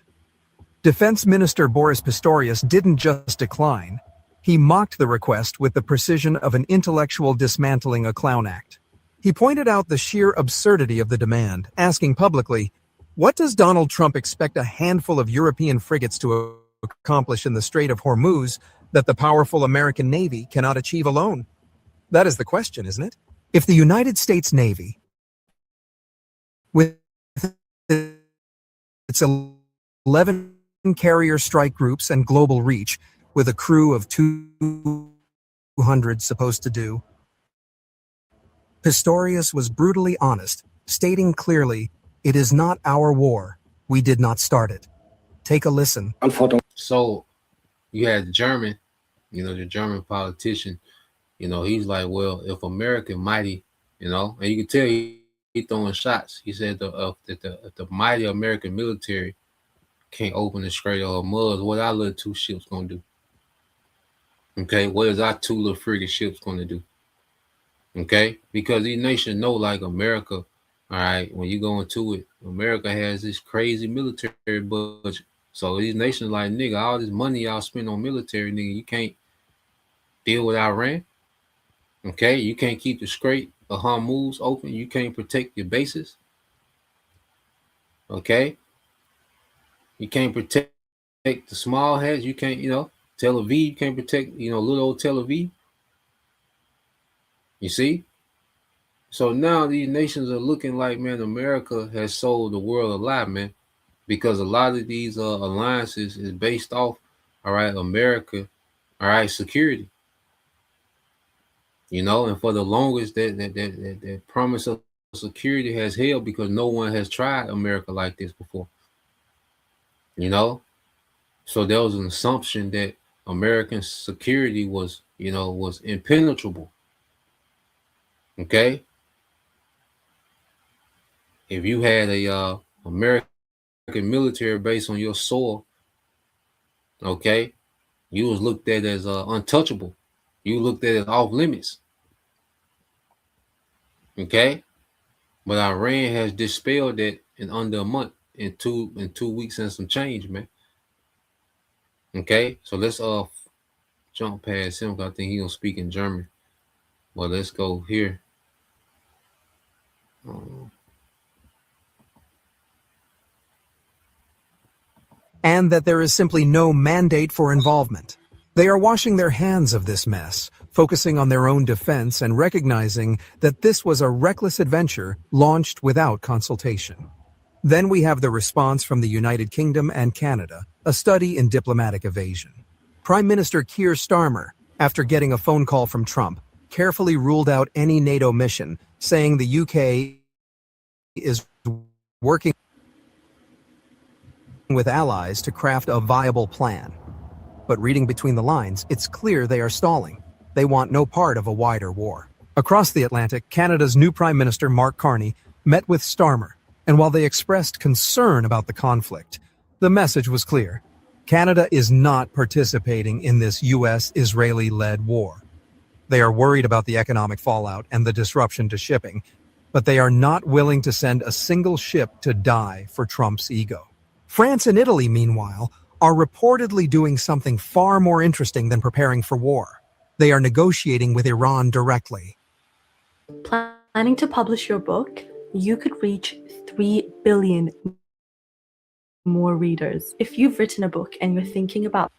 Defense Minister Boris Pistorius didn't just decline. He mocked the request with the precision of an intellectual dismantling a clown act. He pointed out the sheer absurdity of the demand, asking publicly, "What does Donald Trump expect a handful of European frigates to accomplish in the Strait of Hormuz that the powerful American Navy cannot achieve alone? That is the question, isn't it? If the United States Navy, with its 11 carrier strike groups and global reach, with a crew of 200 supposed to do, Pistorius was brutally honest, stating clearly, "It is not our war. We did not start it." Take a listen. So you had the German, the German politician, he's like, well, if America mighty, and you can tell he throwing shots. He said if the mighty American military can't open the Strait of Hormuz, what our little two ships gonna do? Okay, what is our two little frigate ships gonna do? Okay, because these nations know, like America, all right, when you go into it, America has this crazy military budget. So these nations like, nigga, all this money y'all spend on military, nigga, you can't deal with Iran. Okay, you can't keep the Strait of Hormuz open. You can't protect your bases. Okay, you can't protect the small hats. You can't, Tel Aviv. You can't protect, little old Tel Aviv. You see? So now these nations are looking like, man, America has sold the world a lie, man, because a lot of these alliances is based off, all right, America, all right, security. And for the longest, that promise of security has held because no one has tried America like this before. So there was an assumption that American security was impenetrable. Okay. If you had a American military base on your soil, okay, you was looked at as untouchable. You looked at it off limits. Okay, but Iran has dispelled that in under a month, in 2 weeks and some change, man. Okay, so let's jump past him because I think he gonna speak in German. Well, let's go here. And that there is simply no mandate for involvement. They are washing their hands of this mess, focusing on their own defense and recognizing that this was a reckless adventure launched without consultation. Then we have the response from the United Kingdom and Canada, a study in diplomatic evasion. Prime Minister Keir Starmer, after getting a phone call from Trump, carefully ruled out any NATO mission, saying the UK is working with allies to craft a viable plan. But reading between the lines, it's clear they are stalling. They want no part of a wider war. Across the Atlantic, Canada's new Prime Minister, Mark Carney, met with Starmer, and while they expressed concern about the conflict, the message was clear. Canada is not participating in this US-Israeli-led war. They are worried about the economic fallout and the disruption to shipping, but they are not willing to send a single ship to die for Trump's ego. France and Italy, meanwhile, are reportedly doing something far more interesting than preparing for war. They are negotiating with Iran directly. Planning to publish your book? You could reach 3 billion more readers. If you've written a book and you're thinking about...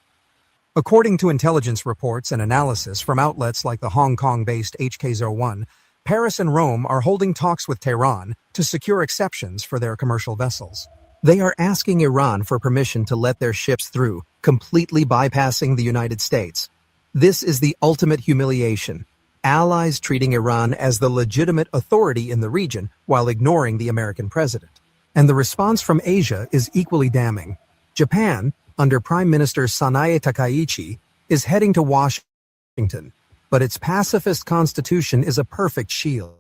According to intelligence reports and analysis from outlets like the Hong Kong-based HK01, Paris and Rome are holding talks with Tehran to secure exceptions for their commercial vessels. They are asking Iran for permission to let their ships through, completely bypassing the United States. This is the ultimate humiliation. Allies treating Iran as the legitimate authority in the region while ignoring the American president. And the response from Asia is equally damning. Japan, under Prime Minister Sanae Takaichi, is heading to Washington, but its pacifist constitution is a perfect shield.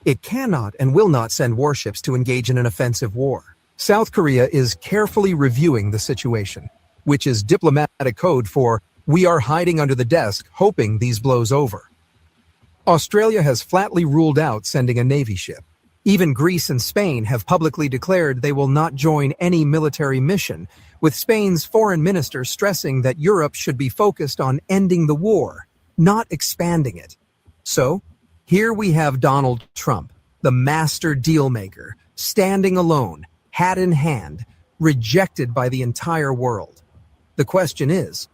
It cannot and will not send warships to engage in an offensive war. South Korea is carefully reviewing the situation, which is diplomatic code for "we are hiding under the desk, hoping these blows over." Australia has flatly ruled out sending a Navy ship. Even Greece and Spain have publicly declared they will not join any military mission, with Spain's foreign minister stressing that Europe should be focused on ending the war, not expanding it. So, here we have Donald Trump, the master dealmaker, standing alone, hat in hand, rejected by the entire world. The question is,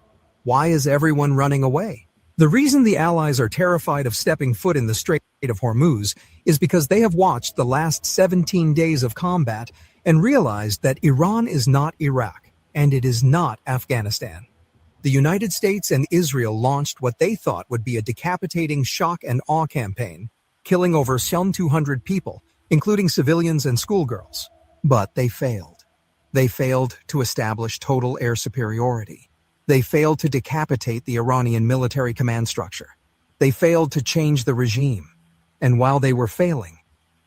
why is everyone running away? The reason the Allies are terrified of stepping foot in the Strait of Hormuz is because they have watched the last 17 days of combat and realized that Iran is not Iraq, and it is not Afghanistan. The United States and Israel launched what they thought would be a decapitating shock and awe campaign, killing over 200 people, including civilians and schoolgirls. But they failed. They failed to establish total air superiority. They failed to decapitate the Iranian military command structure. They failed to change the regime. And while they were failing,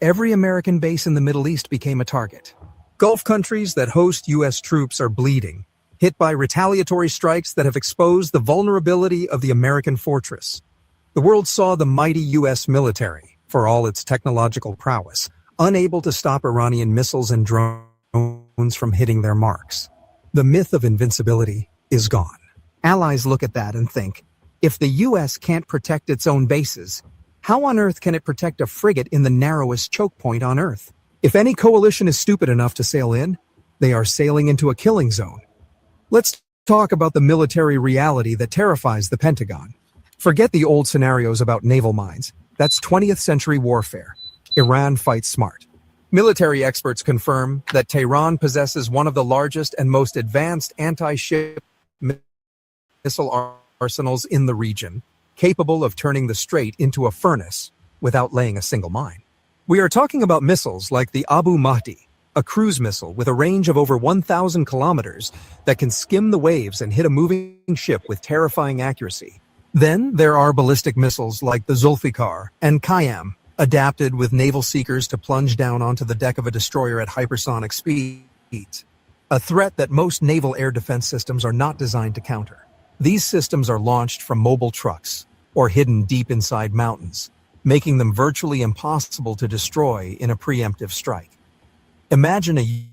every American base in the Middle East became a target. Gulf countries that host U.S. troops are bleeding, hit by retaliatory strikes that have exposed the vulnerability of the American fortress. The world saw the mighty U.S. military, for all its technological prowess, unable to stop Iranian missiles and drones from hitting their marks. The myth of invincibility is gone. Allies look at that and think, if the U.S. can't protect its own bases, how on earth can it protect a frigate in the narrowest choke point on Earth? If any coalition is stupid enough to sail in, they are sailing into a killing zone. Let's talk about the military reality that terrifies the Pentagon. Forget the old scenarios about naval mines. That's 20th century warfare. Iran fights smart. Military experts confirm that Tehran possesses one of the largest and most advanced anti-ship missile arsenals in the region, capable of turning the strait into a furnace without laying a single mine. We are talking about missiles like the Abu Mahdi, a cruise missile with a range of over 1,000 kilometers that can skim the waves and hit a moving ship with terrifying accuracy. Then there are ballistic missiles like the Zulfikar and Qayyam, adapted with naval seekers to plunge down onto the deck of a destroyer at hypersonic speeds, a threat that most naval air defense systems are not designed to counter. These systems are launched from mobile trucks or hidden deep inside mountains, making them virtually impossible to destroy in a preemptive strike. Imagine a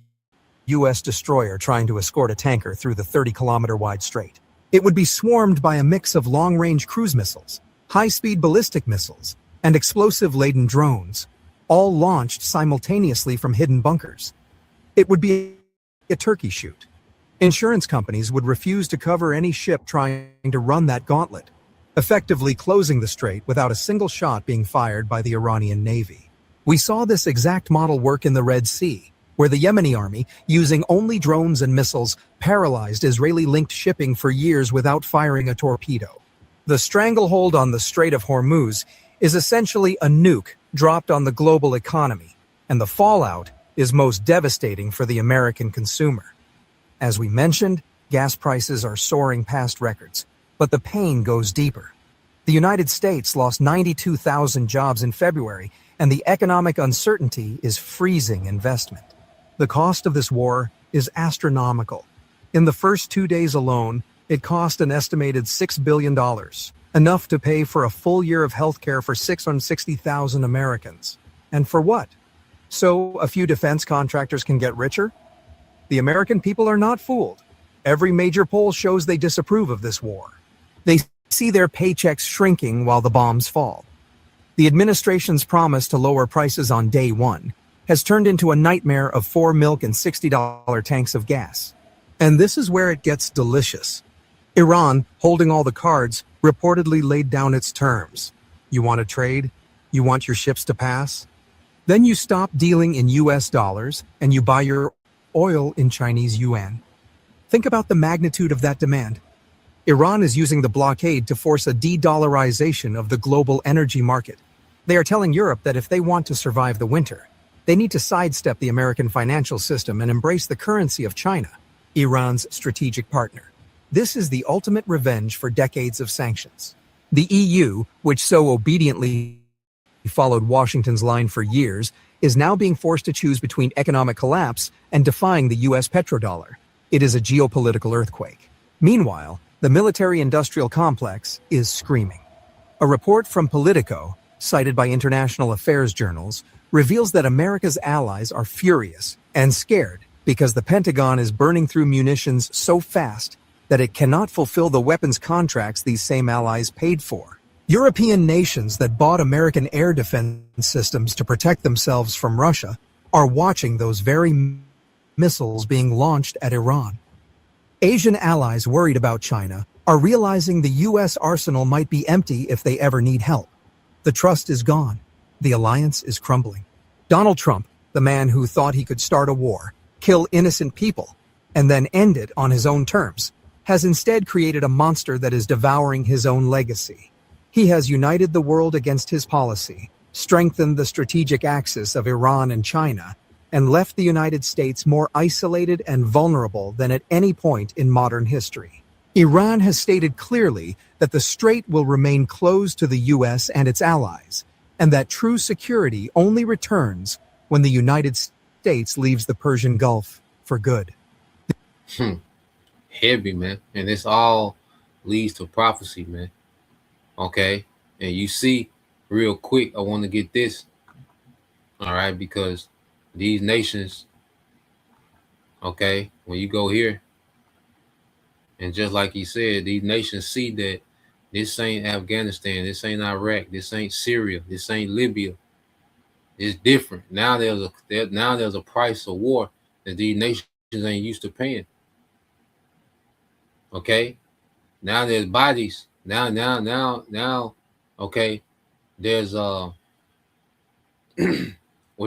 U.S. destroyer trying to escort a tanker through the 30-kilometer-wide strait. It would be swarmed by a mix of long-range cruise missiles, high-speed ballistic missiles, and explosive-laden drones, all launched simultaneously from hidden bunkers. It would be a turkey shoot. Insurance companies would refuse to cover any ship trying to run that gauntlet, effectively closing the strait without a single shot being fired by the Iranian Navy. We saw this exact model work in the Red Sea, where the Yemeni army, using only drones and missiles, paralyzed Israeli-linked shipping for years without firing a torpedo. The stranglehold on the Strait of Hormuz is essentially a nuke dropped on the global economy, and the fallout is most devastating for the American consumer. As we mentioned, gas prices are soaring past records, but the pain goes deeper. The United States lost 92,000 jobs in February, and the economic uncertainty is freezing investment. The cost of this war is astronomical. In the first 2 days alone, it cost an estimated $6 billion, enough to pay for a full year of healthcare for 660,000 Americans. And for what? So a few defense contractors can get richer? The American people are not fooled. Every major poll shows they disapprove of this war. They see their paychecks shrinking while the bombs fall. The administration's promise to lower prices on day one has turned into a nightmare of $4 milk and $60 tanks of gas. And this is where it gets delicious. Iran, holding all the cards, reportedly laid down its terms. You want to trade? You want your ships to pass? Then you stop dealing in US dollars and you buy your oil in Chinese yuan. Think about the magnitude of that demand. Iran is using the blockade to force a de-dollarization of the global energy market. They are telling Europe that if they want to survive the winter, they need to sidestep the American financial system and embrace the currency of China, Iran's strategic partner. This is the ultimate revenge for decades of sanctions. The EU, which so obediently followed Washington's line for years, is now being forced to choose between economic collapse and defying the US petrodollar. It is a geopolitical earthquake. Meanwhile, the military-industrial complex is screaming. A report from Politico, cited by international affairs journals, reveals that America's allies are furious and scared because the Pentagon is burning through munitions so fast that it cannot fulfill the weapons contracts these same allies paid for. European nations that bought American air defense systems to protect themselves from Russia are watching those very missiles being launched at Iran. Asian allies worried about China are realizing the U.S. arsenal might be empty if they ever need help. The trust is gone. The alliance is crumbling. Donald Trump, the man who thought he could start a war, kill innocent people, and then end it on his own terms, has instead created a monster that is devouring his own legacy. He has united the world against his policy, strengthened the strategic axis of Iran and China, and left the United States more isolated and vulnerable than at any point in modern history. Iran has stated clearly that the strait will remain closed to the U.S. and its allies, and that true security only returns when the United States leaves the Persian Gulf for good. Heavy, man. And this all leads to prophecy, man. Okay? And you see, real quick, I want to get this. All right? Because these nations, okay, when you go here, and just like he said, these nations see that this ain't Afghanistan, this ain't Iraq, this ain't Syria, this ain't Libya. It's different. Now there's a price of war that these nations ain't used to paying. Okay? Now there's bodies. Now, okay, there's what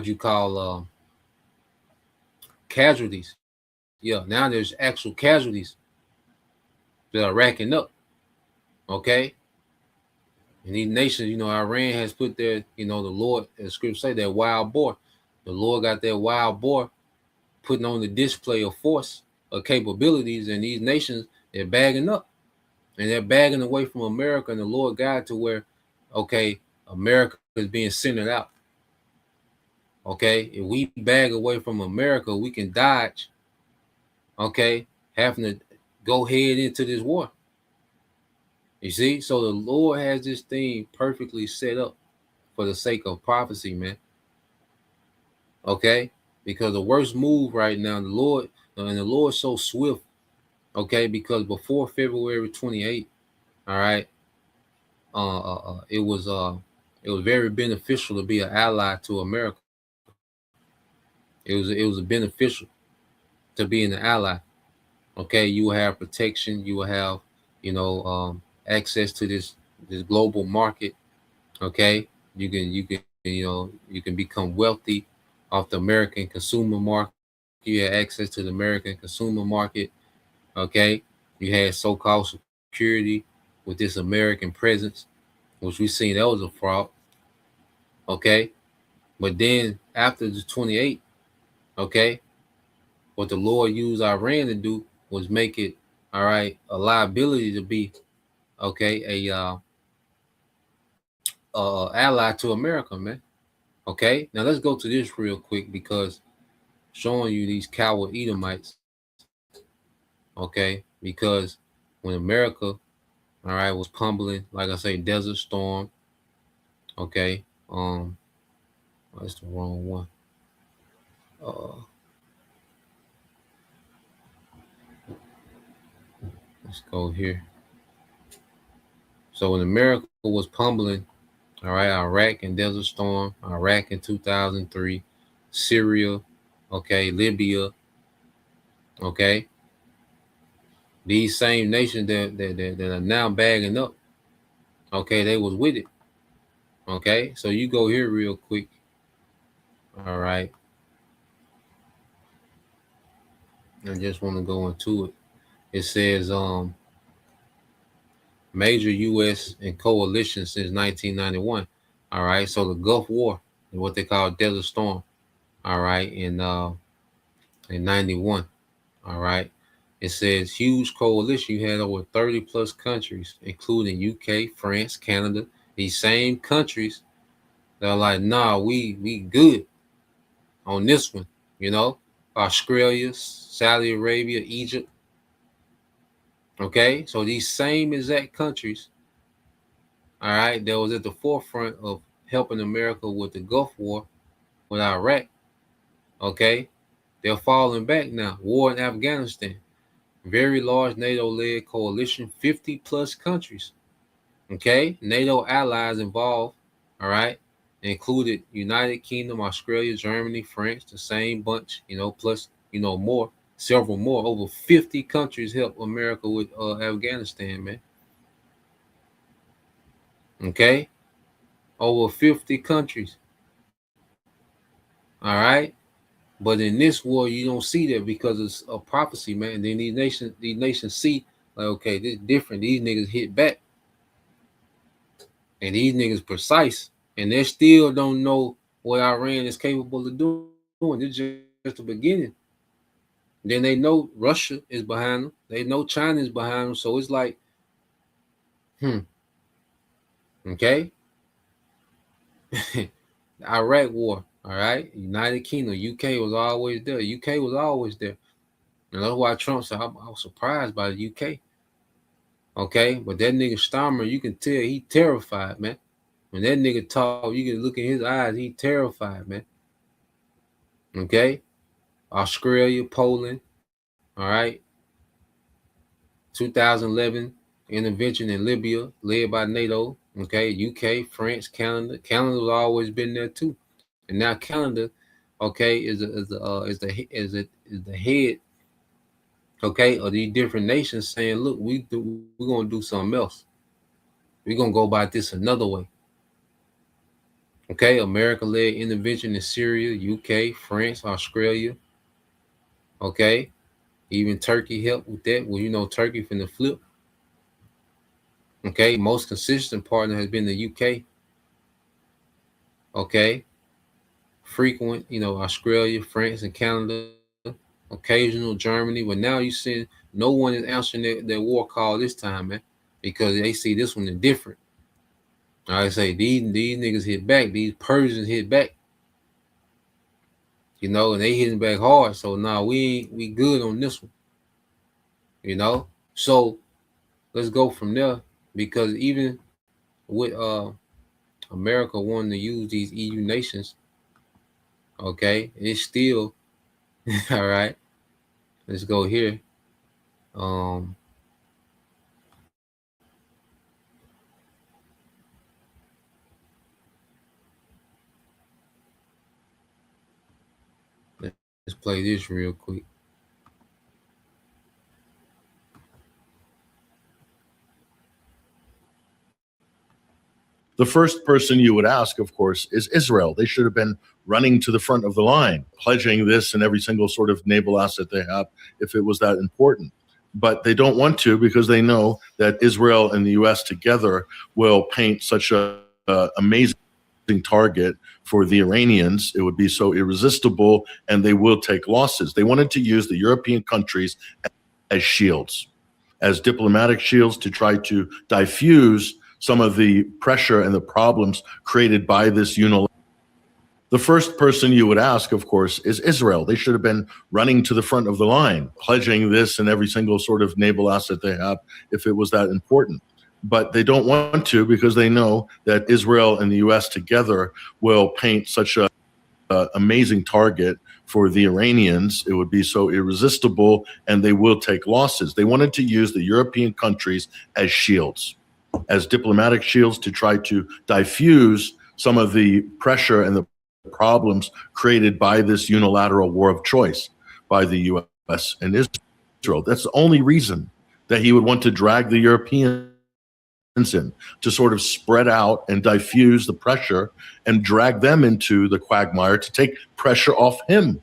you call casualties. Yeah, now there's actual casualties that are racking up. Okay? And these nations, Iran has put their, the Lord, as scripture say, that wild boar. The Lord got that wild boar putting on the display of force, of capabilities, and these nations, they're bagging up. And they're bagging away from America and the Lord God to where, okay, America is being centered out. Okay? If we bag away from America, we can dodge, okay, having to go head into this war. You see? So the Lord has this thing perfectly set up for the sake of prophecy, man. Okay? Because the worst move right now, the Lord's so swift, okay, because before February 28th, all right, it was very beneficial to be an ally to America. It was beneficial to be an ally. Okay, you will have protection, you will have, access to this global market. Okay, you can become wealthy off the American consumer market. You have access to the American consumer market. Okay, you had so-called security with this American presence, which we seen that was a fraud. Okay, but then after the 28th, okay, what the Lord used Iran to do was make it, all right, a liability to be, okay, a ally to America, man. Okay, now let's go to this real quick because showing you these coward Edomites. Okay, because when America, all right, was pummeling, like I say, Desert Storm. Okay, that's the wrong one. Let's go here. So when America was pummeling, all right, Iraq and Desert Storm, Iraq in 2003, Syria, okay, Libya, okay. These same nations that are now bagging up, okay, they was with it. Okay, so you go here real quick. All right. I just want to go into it. It says major U.S. and coalition since 1991. All right, so the Gulf War, what they call Desert Storm. All right, in 91. All right. It says huge coalition. You had over 30 plus countries, including UK, France, Canada. These same countries, they're like, nah, we good on this one. Australia, Saudi Arabia, Egypt. Okay, so these same exact countries, all right, that was at the forefront of helping America with the Gulf War with Iraq. Okay, they're falling back now. War in Afghanistan. Very large NATO-led coalition, 50 plus countries. Okay, NATO allies involved, all right, included United Kingdom, Australia, Germany, France, the same bunch, plus, more. several more. Over 50 countries helped America with Afghanistan, man. Okay? Over 50 countries. All right? But in this war, you don't see that because it's a prophecy, man. Then these nations see, like, okay, this is different. These niggas hit back. And these niggas precise. And they still don't know what Iran is capable of doing. This is just the beginning. Then they know Russia is behind them. They know China is behind them. So it's like, okay? The Iraq war, all right? United Kingdom, UK was always there. UK was always there. And that's why Trump said, I was surprised by the UK. Okay? But that nigga Starmer, you can tell he terrified, man. When that nigga talk, you can look in his eyes, he terrified, man. Okay? Australia, Poland, all right? 2011 intervention in Libya, led by NATO. Okay, UK, France, Canada. Canada's always been there too, and now Canada, okay, is the head, okay, of these different nations saying, look, we're gonna do something else. We're gonna go about this another way. Okay, America-led intervention in Syria, UK, France, Australia. Okay, even Turkey helped with that. Well, you know, Turkey finna flip. Okay, most consistent partner has been the UK. Okay, frequent, you know, Australia, France, and Canada. Occasional Germany, but now you see no one is answering their war call this time, man, because they see this one is different. I say these niggas hit back, these Persians hit back, you know, and they hitting back hard. So now we good on this one, you know. So let's go from there. Because even with America wanting to use these EU nations, okay, it's still all right. Let's go here. Let's play this real quick. The first person you would ask, of course, is Israel. They should have been running to the front of the line, pledging this and every single sort of naval asset they have if it was that important. But they don't want to because they know that Israel and the U.S. together will paint such a amazing target for the Iranians. It would be so irresistible, and they will take losses. They wanted to use the European countries as shields, as diplomatic shields to try to diffuse some of the pressure and the problems created by this unilateral. The first person you would ask, of course, is Israel. They should have been running to the front of the line, pledging this and every single sort of naval asset they have if it was that important. But they don't want to because they know that Israel and the U.S. together will paint such a amazing target for the Iranians. It would be so irresistible, and they will take losses. They wanted to use the European countries as shields, as diplomatic shields to try to diffuse some of the pressure and the problems created by this unilateral war of choice by the U.S. and Israel. That's the only reason that he would want to drag the Europeans in, to sort of spread out and diffuse the pressure and drag them into the quagmire to take pressure off him.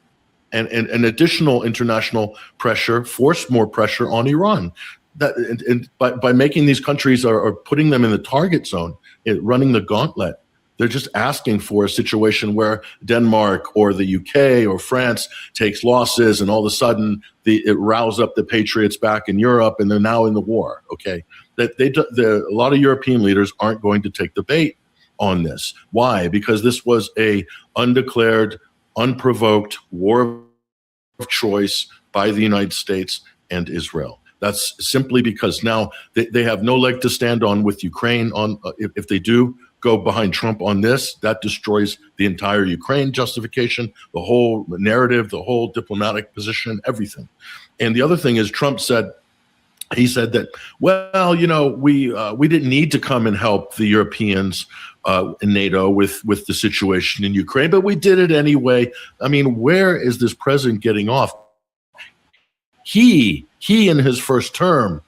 And additional international pressure, force more pressure on Iran. And by making these countries or putting them in the target zone, running the gauntlet, they're just asking for a situation where Denmark or the UK or France takes losses, and all of a sudden it rouse up the patriots back in Europe, and they're now in the war. Okay, a lot of European leaders aren't going to take the bait on this. Why? Because this was a undeclared, unprovoked war of choice by the United States and Israel. That's simply because now they have no leg to stand on with Ukraine. If they do go behind Trump on this, that destroys the entire Ukraine justification, the whole narrative, the whole diplomatic position, everything. And the other thing is, Trump said, he said that, well, you know, we didn't need to come and help the Europeans in NATO with the situation in Ukraine, but we did it anyway. I mean, where is this president getting off? He in his first term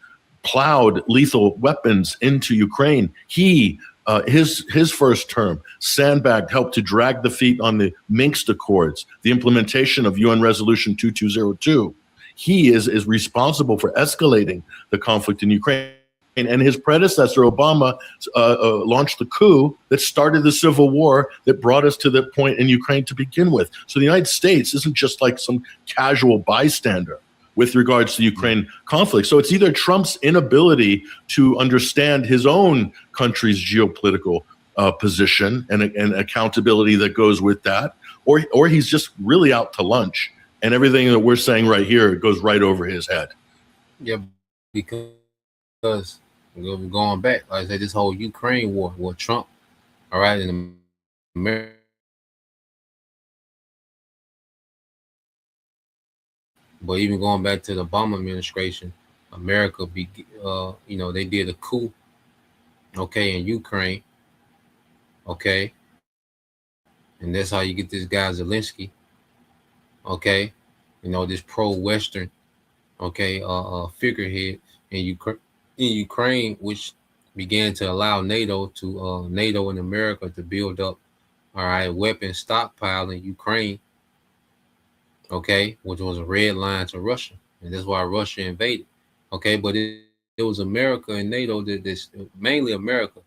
plowed lethal weapons into Ukraine. His first term sandbagged, helped to drag the feet on the Minsk Accords, the implementation of UN Resolution 2202. He is responsible for escalating the conflict in Ukraine. And his predecessor, Obama, launched the coup that started the civil war that brought us to the point in Ukraine to begin with. So the United States isn't just like some casual bystander with regards to the Ukraine conflict. So it's either Trump's inability to understand his own country's geopolitical position and accountability that goes with that, or he's just really out to lunch, and everything that we're saying right here goes right over his head. Yeah, because we're going back, like I said, this whole Ukraine war, Trump, all right, in America. But even going back to the Obama administration, America, they did a coup, okay, in Ukraine, okay, and that's how you get this guy Zelensky, okay, this pro-Western, okay, figurehead in Ukraine, which began to allow NATO and America to build up, all right, weapon stockpile in Ukraine, okay, which was a red line to Russia, and that's why Russia invaded, okay, but it was America and NATO mainly America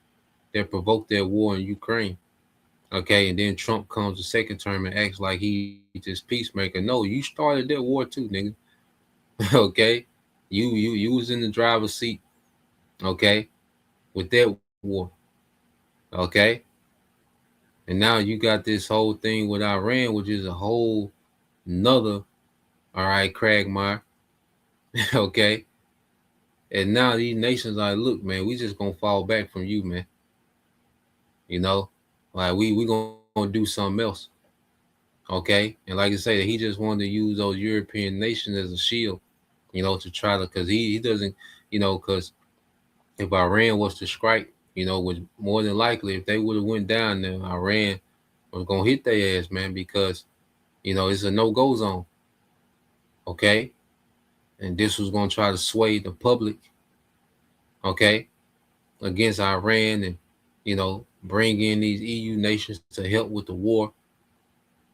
that provoked that war in Ukraine, okay, and then Trump comes the second term and acts like he's this peacemaker. No, you started that war too, nigga. Okay, you was in the driver's seat, okay, with that war, okay, and now you got this whole thing with Iran, which is a whole another, all right, Quagmire, okay, and now these nations are like, look, man, we just gonna fall back from you, man, like we gonna do something else, okay, and like I say, he just wanted to use those European nations as a shield, to try to, because he doesn't, because if Iran was to strike, was more than likely, if they would have went down there, Iran was gonna hit their ass, man, because it's a no-go zone, okay? And this was going to try to sway the public, okay, against Iran and, bring in these EU nations to help with the war,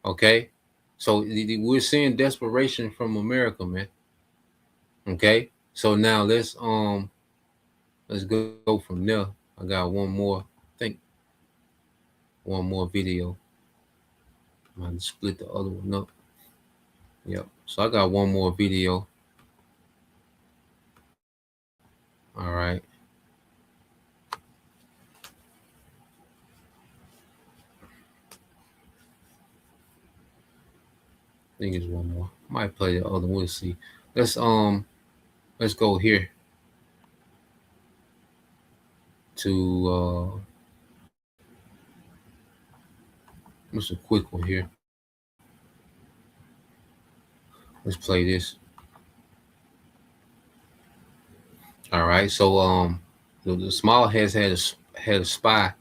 okay? So we're seeing desperation from America, man, okay? So now let's go from there. I got one more video. I'm going to split the other one up. Yep. So I got one more video. All right. I think it's one more. Might play the other one. We'll see. Let's go here to what's a quick one here. Let's play this. All right. So the small has had a spy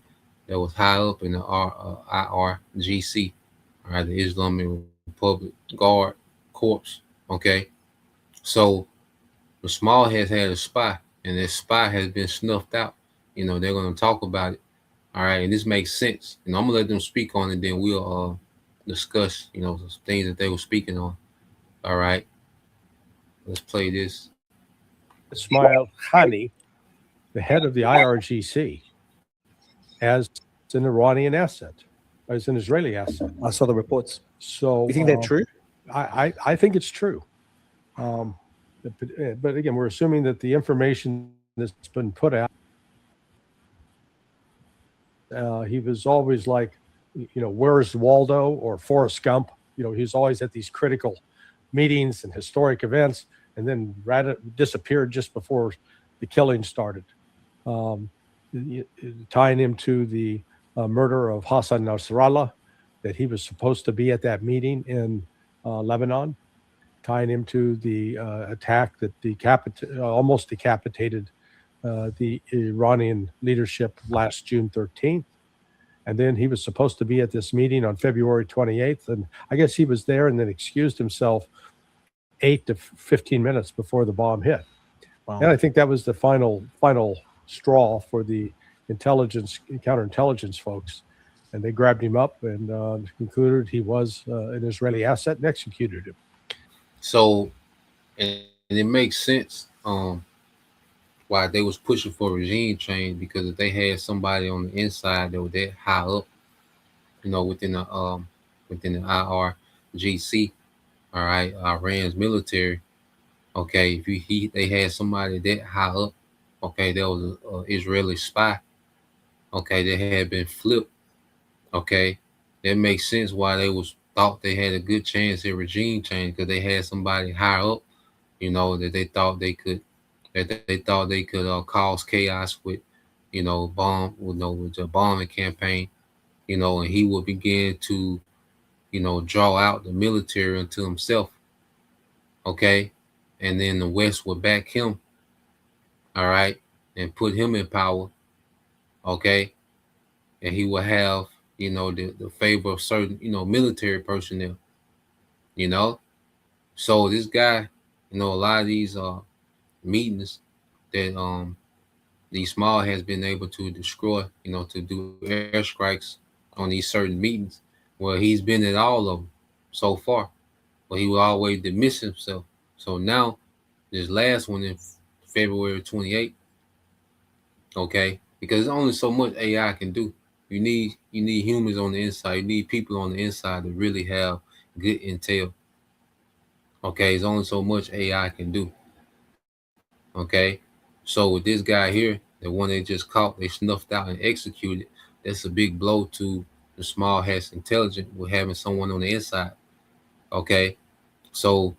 that was high up in the IRGC, all right, the Islamic Republic Guard Corps. Okay. So the small has had a spy, and that spy has been snuffed out. They're going to talk about it. All right, and this makes sense. And I'm gonna let them speak on it, then we'll discuss, the things that they were speaking on. All right, let's play this. Ismail Khani, the head of the IRGC, as an Iranian asset, as an Israeli asset. I saw the reports. So you think they're true? I think it's true. But again, we're assuming that the information that's been put out. He was always like, where's Waldo or Forrest Gump? He's always at these critical meetings and historic events, and then disappeared just before the killing started. Tying him to the murder of Hassan Nasrallah, that he was supposed to be at that meeting in Lebanon, tying him to the attack that almost decapitated the Iranian leadership last June 13th. And then he was supposed to be at this meeting on February 28th. And I guess he was there and then excused himself 8 to 15 minutes before the bomb hit. Wow. And I think that was the final straw for the counterintelligence folks. And they grabbed him up and concluded he was an Israeli asset and executed him. So, and it makes sense why they was pushing for regime change, because if they had somebody on the inside that was that high up, within the IRGC, all right, Iran's military, okay, if they had somebody that high up, okay, that was an Israeli spy, okay, that had been flipped, okay, that makes sense why they thought they had a good chance at regime change, because they had somebody higher up, that they thought they could cause chaos with, with the bombing campaign, and he would begin to, draw out the military unto himself, okay, and then the West would back him, all right, and put him in power, okay, and he would have, the favor of certain, military personnel, so this guy, a lot of these meetings that the Small has been able to destroy, to do airstrikes on these certain meetings. Well, he's been at all of them so far, but he will always dismiss himself. So now, this last one in February 28th, okay, because there's only so much AI can do. You need humans on the inside. You need people on the inside to really have good intel. Okay, there's only so much AI can do. Okay, so with this guy here, the one they just caught, they snuffed out and executed. That's a big blow to the Small Hats intelligence with having someone on the inside. Okay, so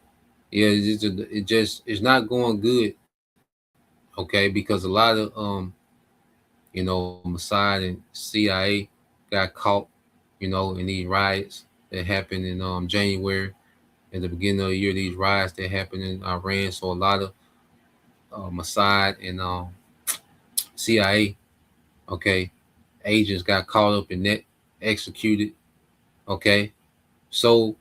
yeah, it's not going good. Okay, because a lot of Mossad and CIA got caught, in these riots that happened in January. At the beginning of the year, these riots that happened in Iran. So a lot of Mossad and CIA, okay, agents got caught up in that, executed, okay. So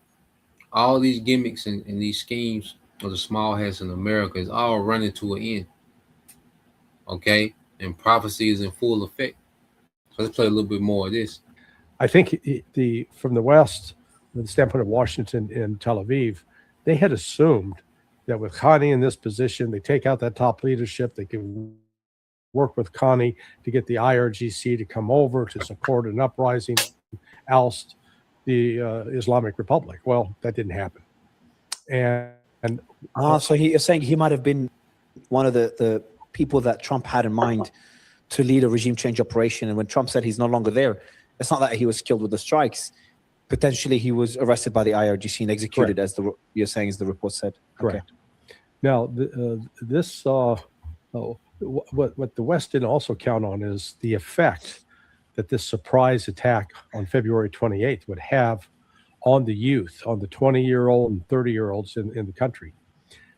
all these gimmicks and these schemes of the Small Hats in America is all running to an end, okay, and prophecy is in full effect. So let's play a little bit more of this. I think from the West, from the standpoint of Washington and Tel Aviv, they had assumed that with Khani in this position, they take out that top leadership, they can work with Khani to get the IRGC to come over to support an uprising, oust the Islamic Republic. Well, that didn't happen. So you're saying he might have been one of the people that Trump had in mind to lead a regime change operation. And when Trump said he's no longer there, it's not that he was killed with the strikes. Potentially, he was arrested by the IRGC and executed, Correct. as you're saying, as the report said. Correct. Okay. Now, what the West didn't also count on is the effect that this surprise attack on February 28th would have on the youth, on the 20-year-old and 30-year-olds in the country.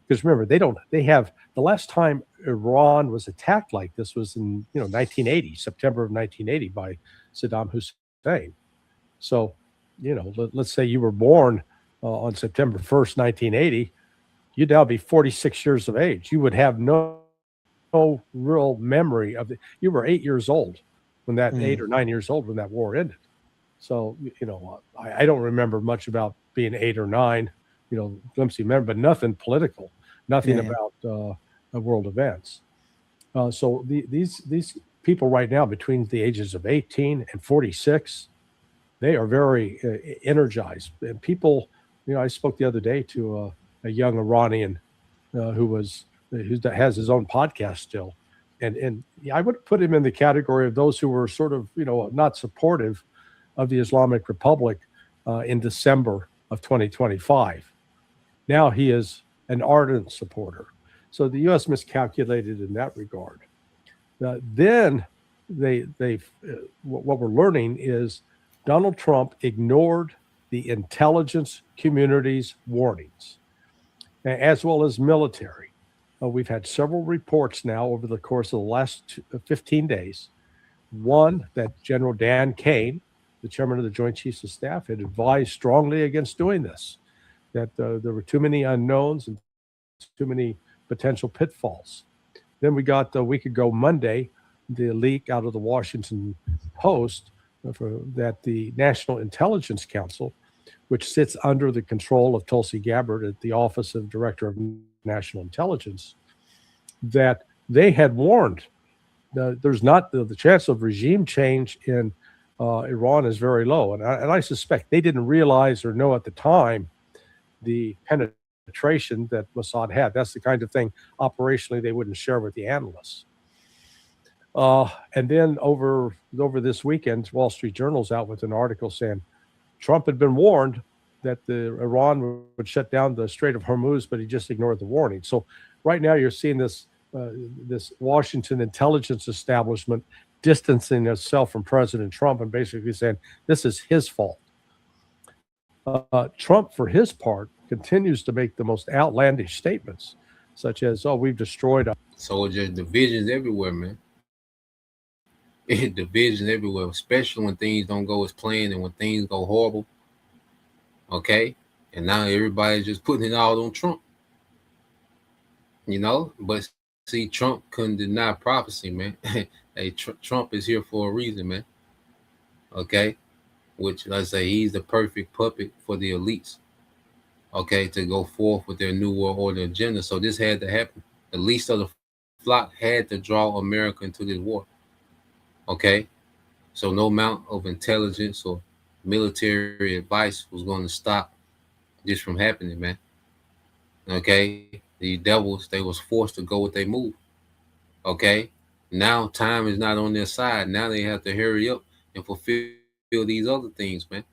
Because remember, they have the last time Iran was attacked like this was in 1980, September of 1980 by Saddam Hussein. So, let's say you were born on September 1st, 1980, you'd now be 46 years of age. You would have no real memory of it. You were 8 years old when that 8 or 9 years old when that war ended. So, I don't remember much about being 8 or 9, glimpsing memory, but nothing political, nothing about world events. So these people right now between the ages of 18 and 46, they are very energized. And people, I spoke the other day to a young Iranian who has his own podcast still. And I would put him in the category of those who were sort of, not supportive of the Islamic Republic in December of 2025. Now he is an ardent supporter. So the U.S. miscalculated in that regard. Then what we're learning is Donald Trump ignored the intelligence community's warnings, as well as military. We've had several reports now over the course of the last 15 days. One, that General Dan Kane, the chairman of the Joint Chiefs of Staff, had advised strongly against doing this. that there were too many unknowns and too many potential pitfalls. Then we got a week ago Monday, the leak out of the Washington Post that the National Intelligence Council, which sits under the control of Tulsi Gabbard at the Office of Director of National Intelligence, that they had warned there's not the chance of regime change in Iran is very low. And I suspect they didn't realize or know at the time the penetration that Mossad had. That's the kind of thing operationally they wouldn't share with the analysts. And then over this weekend, Wall Street Journal's out with an article saying Trump had been warned that Iran would shut down the Strait of Hormuz, but he just ignored the warning. So right now you're seeing this Washington intelligence establishment distancing itself from President Trump and basically saying this is his fault. Trump, for his part, continues to make the most outlandish statements, such as, "Oh, we've destroyed." So just divisions everywhere, man. Division everywhere, especially when things don't go as planned and when things go horrible. Okay, and now everybody's just putting it all on Trump. But see, Trump couldn't deny prophecy, man. Hey, Trump is here for a reason, man. Okay, which let's say he's the perfect puppet for the elites. Okay, to go forth with their new world order agenda. So this had to happen. The least of the flock had to draw America into this war. Okay, so no amount of intelligence or military advice was going to stop this from happening, man. Okay, the devils, they was forced to go with their move. Okay, now time is not on their side. Now they have to hurry up and fulfill these other things, man.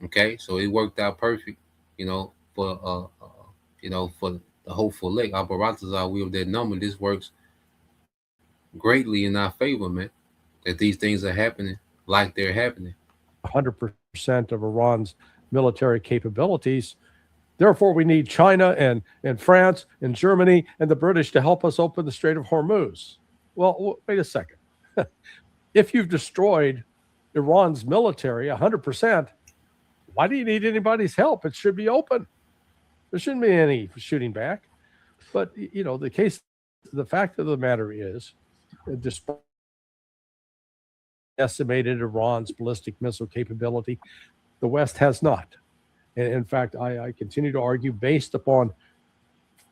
Okay, so it worked out perfect, for for the hopeful elect. Aparatazar, we have that number. This works greatly in our favor, man. That these things are happening like they're happening. 100% of Iran's military capabilities. Therefore, we need China and France and Germany and the British to help us open the Strait of Hormuz. Well, wait a second. If you've destroyed Iran's military 100%, why do you need anybody's help? It should be open. There shouldn't be any shooting back. But, the fact of the matter is, despite estimated Iran's ballistic missile capability, the West has not. And in fact, I continue to argue, based upon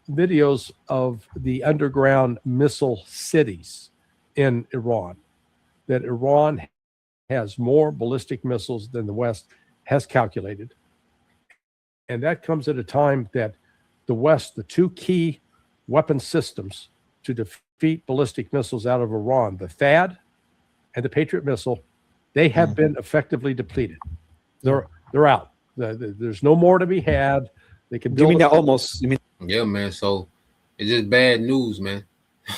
videos of the underground missile cities in Iran, that Iran has more ballistic missiles than the West has calculated. And that comes at a time that the West, the two key weapon systems to defeat ballistic missiles out of Iran, the THAAD and the Patriot missile, they have been effectively depleted. They're out. There's no more to be had. They can. You mean that almost? You mean? Yeah, man. So it's just bad news, man.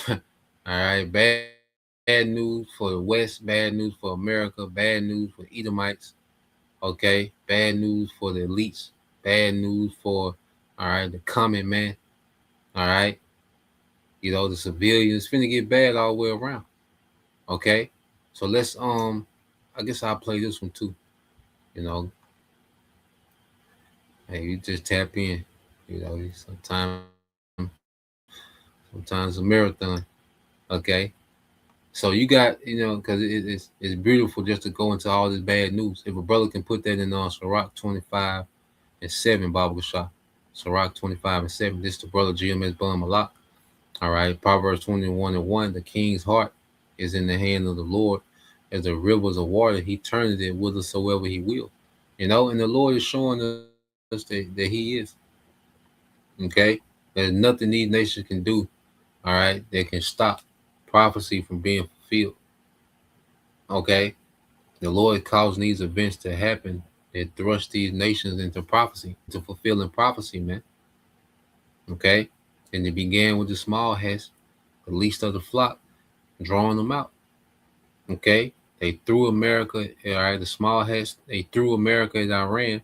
All right, bad news for the West, bad news for America, bad news for Edomites. Okay, bad news for the elites, bad news for the common man. All right, the civilians finna get bad all the way around. Okay, so let's I guess I'll play this one too. Hey, you just tap in. Sometimes a marathon. Okay. So you got, because it's beautiful just to go into all this bad news. If a brother can put that in Sirach 25:7, Baba Gashah. Sirach 25:7. This is the brother GMS Bum Malak. All right. Proverbs 21:1. The king's heart is in the hand of the Lord. As the rivers of water, he turneth it whithersoever he will. And the Lord is showing us that he is. Okay. There's nothing these nations can do. All right. That can stop prophecy from being fulfilled. Okay, the Lord caused these events to happen and thrust these nations into prophecy, to fulfilling prophecy, man. Okay, and it began with the small hats, the least of the flock, drawing them out. Okay, they threw America. All right, the small hats, they threw America at Iran.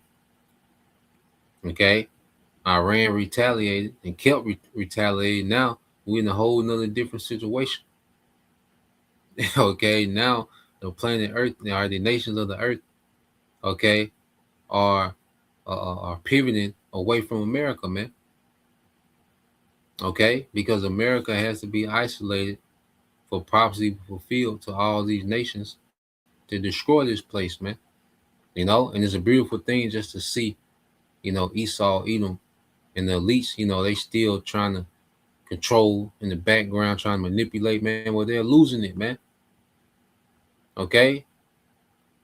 Okay, Iran retaliated and kept retaliating. Now we're in a whole nother different situation. Okay, now the planet Earth, the nations of the earth, okay, are are pivoting away from America, man. Okay, because America has to be isolated for prophecy fulfilled to all these nations to destroy this place, man. You know, and it's a beautiful thing just to see, you know, Esau, Edom, and the elites, you know, they still trying to control in the background, trying to manipulate, man. Well, they're losing it, man. Okay,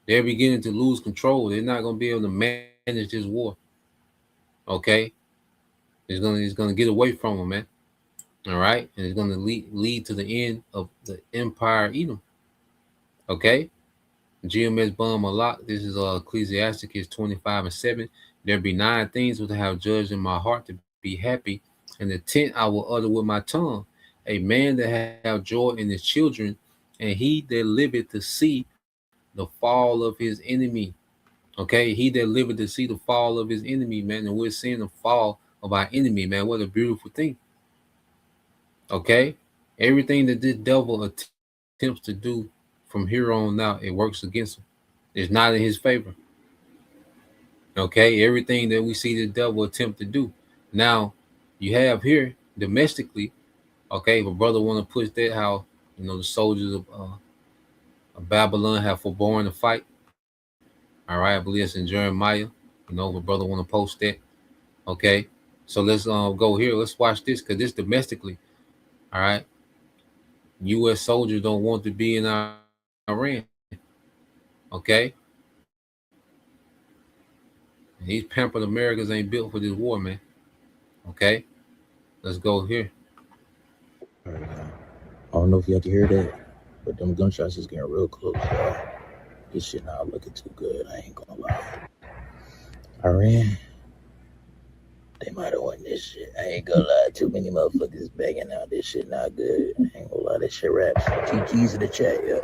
they're beginning to lose control. They're not going to be able to manage this war. Okay, it's gonna get away from them, man. All right, and it's gonna lead to the end of the empire Edom. Okay, GMS Bum Malak. This is Ecclesiasticus 25:7. There be 9 things which I have judged in my heart to be happy, and the 10th I will utter with my tongue. A man that have joy in his children, and he that liveth to see the fall of his enemy. Okay, he that liveth to see the fall of his enemy, man. And we're seeing the fall of our enemy, man. What a beautiful thing. Okay, everything that this devil attempts to do from here on out, it works against him. It's not in his favor. Okay, everything that we see the devil attempt to do. Now, you have here domestically, okay, if a brother want to push that, how, you know, the soldiers of Babylon have forborne to fight. All right, I believe it's in Jeremiah. You know, if a brother want to post that. Okay, so let's go here. Let's watch this, because this domestically. All right, U.S. soldiers don't want to be in Iran. Okay, and these pampered Americans ain't built for this war, man. Okay, let's go here. I don't know if you have to hear that, but them gunshots is getting real close. This shit not looking too good. I ain't gonna lie. Iran, they might have won this shit. I ain't gonna lie. Too many motherfuckers begging out. This shit not good. I ain't gonna lie. This shit raps. GG's in the chat, yo.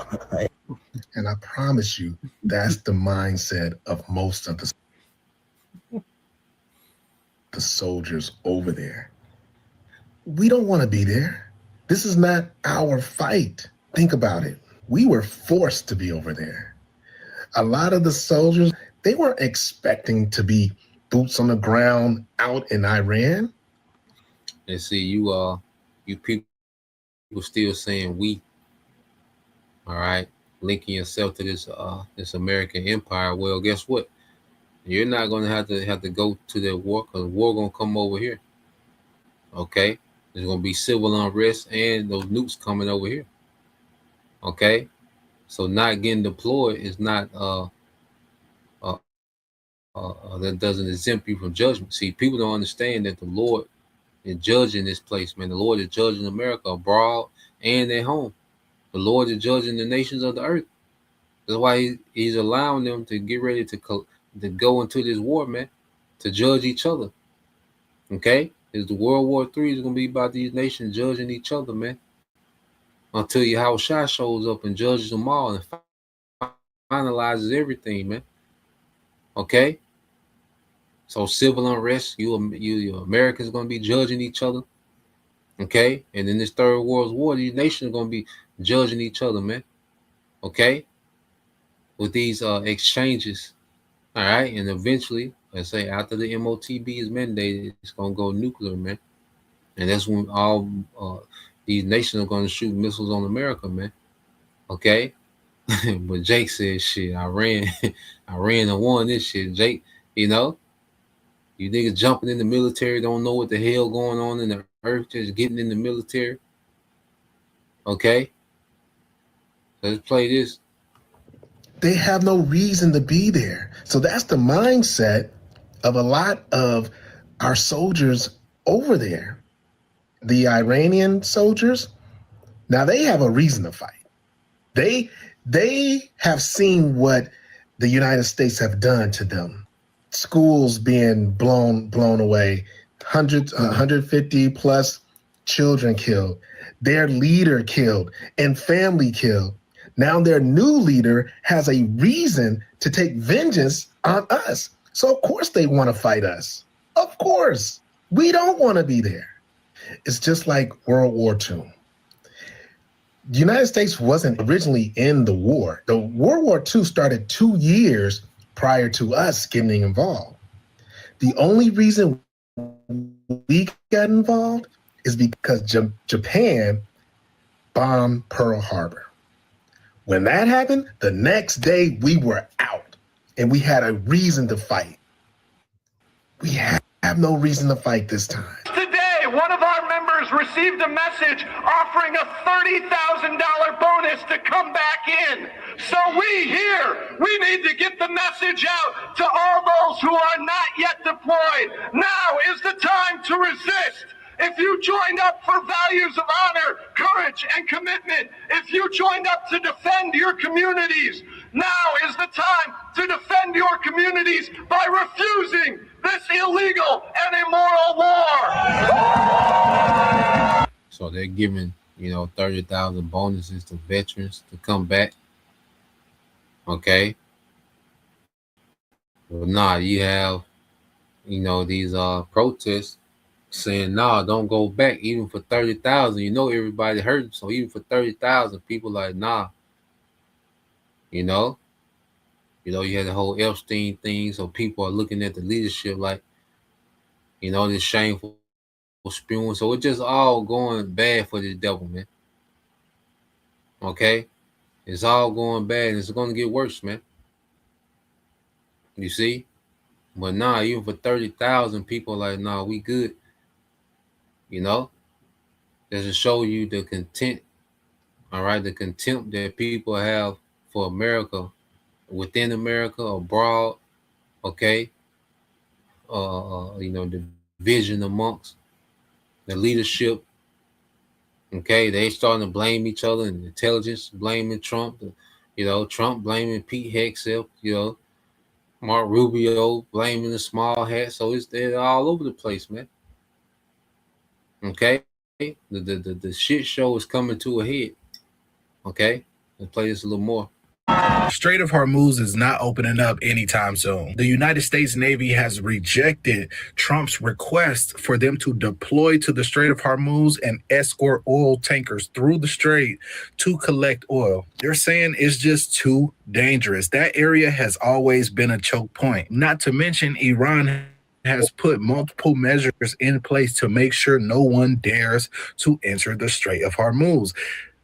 And I promise you, that's the mindset of most of the soldiers over there. We don't want to be there. This is not our fight. Think about it. We were forced to be over there. A lot of the soldiers, they weren't expecting to be boots on the ground out in Iran. And see, you people still saying we. All right, linking yourself to this American empire. Well, guess what? You're not gonna have to go to that war, because the war gonna come over here. Okay, there's gonna be civil unrest and those nukes coming over here. Okay, so not getting deployed is not that doesn't exempt you from judgment. See, people don't understand that the Lord is judging this place, man. The Lord is judging America abroad and at home. The Lord is judging the nations of the earth. That's why he's allowing them to get ready to go into this war, man, to judge each other. Okay? Is the World War III is going to be about these nations judging each other, man, until Yahushua shows up and judges them all and finalizes everything, man. Okay? So civil unrest, you Americans are going to be judging each other. Okay? And in this third world war, these nations are going to be judging each other, man. Okay? With these exchanges. All right? And eventually, let's say after the MOTB is mandated, it's going to go nuclear, man. And that's when all these nations are going to shoot missiles on America, man. Okay? But Jake said, shit, Iran and won this shit. Jake, you know, you niggas jumping in the military, don't know what the hell going on in the earth, just getting in the military. Okay? Let's play this. They have no reason to be there. So that's the mindset of a lot of our soldiers over there. The Iranian soldiers, now they have a reason to fight. They have seen what the United States have done to them. Schools being blown away, 150 plus children killed, their leader killed, and family killed. Now their new leader has a reason to take vengeance on us. So of course they want to fight us. Of course. We don't want to be there. It's just like World War II. The United States wasn't originally in the war. The World War II started 2 years prior to us getting involved. The only reason we got involved is because Japan bombed Pearl Harbor. When that happened, the next day we were out and we had a reason to fight. We have no reason to fight this time. Today, one of our members received a message offering a $30,000 bonus to come back in. So we need to get the message out to all those who are not yet deployed. Now is the time to resist. If you joined up for values of honor, courage, and commitment, if you joined up to defend your communities, now is the time to defend your communities by refusing this illegal and immoral war. So they're giving, 30,000 bonuses to veterans to come back. Okay. Well, nah, you have, these protests saying, nah, don't go back even for 30,000. Everybody hurt. So even for 30,000, people like, nah. You had the whole Epstein thing. So people are looking at the leadership like, this shameful spewing. So it's just all going bad for this devil, man. Okay? It's all going bad and it's going to get worse, man. You see? But nah, even for 30,000, people are like, nah, we good. Just to show you the contempt, all right, the contempt that people have for America, within America, abroad, okay? The division amongst the leadership, okay? They starting to blame each other, and intelligence blaming Trump, Trump blaming Pete Hegseth, Mark Rubio blaming the small hat. So they're all over the place, man. Okay? The shit show is coming to a head. Okay? Let's play this a little more. Strait of Hormuz is not opening up anytime soon. The United States Navy has rejected Trump's request for them to deploy to the Strait of Hormuz and escort oil tankers through the strait to collect oil. They're saying it's just too dangerous. That area has always been a choke point. Not to mention Iran has put multiple measures in place to make sure no one dares to enter the Strait of Hormuz.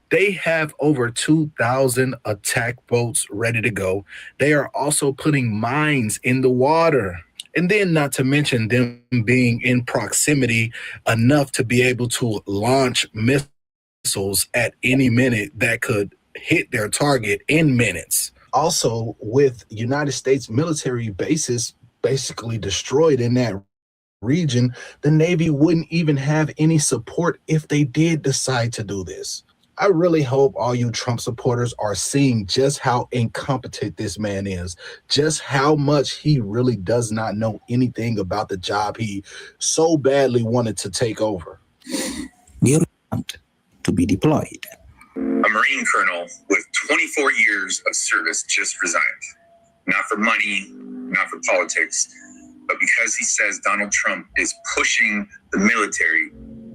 They have over 2,000 attack boats ready to go. They are also putting mines in the water. And then not to mention them being in proximity enough to be able to launch missiles at any minute that could hit their target in minutes. Also, with United States military bases basically destroyed in that region, the Navy wouldn't even have any support if they did decide to do this. I really hope all you Trump supporters are seeing just how incompetent this man is, just how much he really does not know anything about the job he so badly wanted to take over. To be deployed. A Marine colonel with 24 years of service just resigned. Not for money, not for politics, but because he says Donald Trump is pushing the military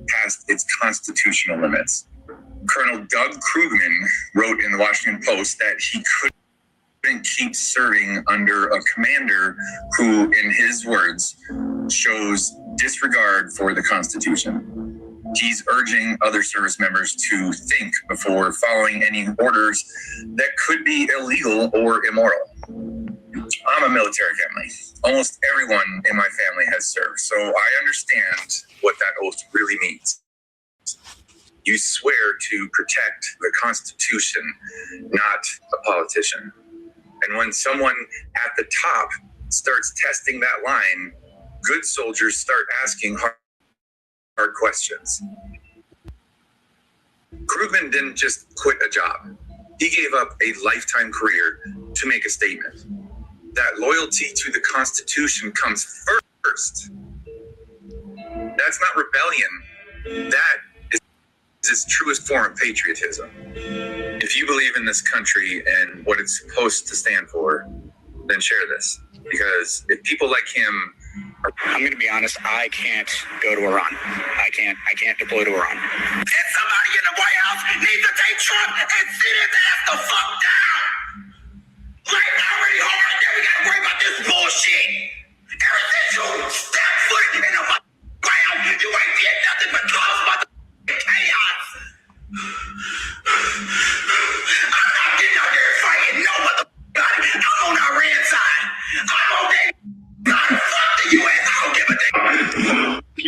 past its constitutional limits. Colonel Doug Krugman wrote in the Washington Post that he couldn't keep serving under a commander who, in his words, shows disregard for the Constitution. He's urging other service members to think before following any orders that could be illegal or immoral. I'm a military family. Almost everyone in my family has served, so I understand what that oath really means. You swear to protect the Constitution, not a politician. And when someone at the top starts testing that line, good soldiers start asking hard questions. Krugman didn't just quit a job. He gave up a lifetime career to make a statement. That loyalty to the Constitution comes first. That's not rebellion. That is its truest form of patriotism. If you believe in this country and what it's supposed to stand for, then share this. Because if people like him I'm going to be honest, I can't go to Iran. I can't deploy to Iran. And somebody in the White House needs to take Trump and sit his ass the fuck down. Like already hard, then we got to worry about this bullshit. Ever since you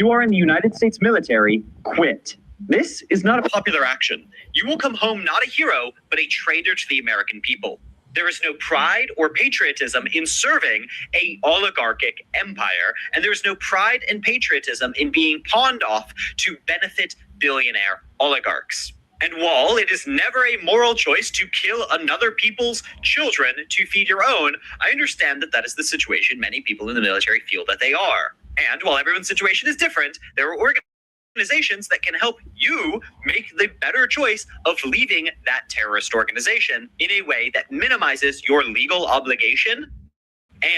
you are in the United States military, quit. This is not a popular action. You will come home not a hero, but a traitor to the American people. There is no pride or patriotism in serving a oligarchic empire, and there is no pride and patriotism in being pawned off to benefit billionaire oligarchs. And while it is never a moral choice to kill another people's children to feed your own, I understand that that is the situation many people in the military feel that they are. And while everyone's situation is different, there are organizations that can help you make the better choice of leaving that terrorist organization in a way that minimizes your legal obligation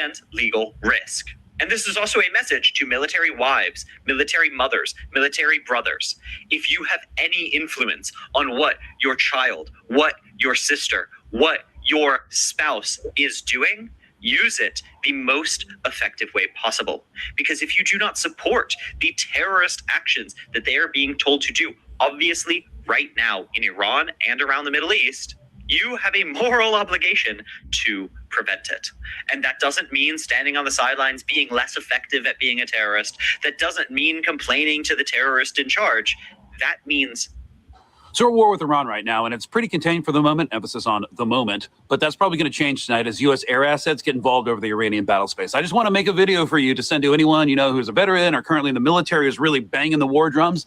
and legal risk. And this is also a message to military wives, military mothers, military brothers. If you have any influence on what your child, what your sister, what your spouse is doing, use it the most effective way possible. Because if you do not support the terrorist actions that they are being told to do, obviously right now in Iran and around the Middle East, you have a moral obligation to prevent it. And that doesn't mean standing on the sidelines, being less effective at being a terrorist. That doesn't mean complaining to the terrorist in charge. That means So we're at war with Iran right now, and it's pretty contained for the moment, emphasis on the moment, but that's probably going to change tonight as U.S. air assets get involved over the Iranian battle space. I just want to make a video for you to send to anyone you know who's a veteran or currently in the military who's really banging the war drums.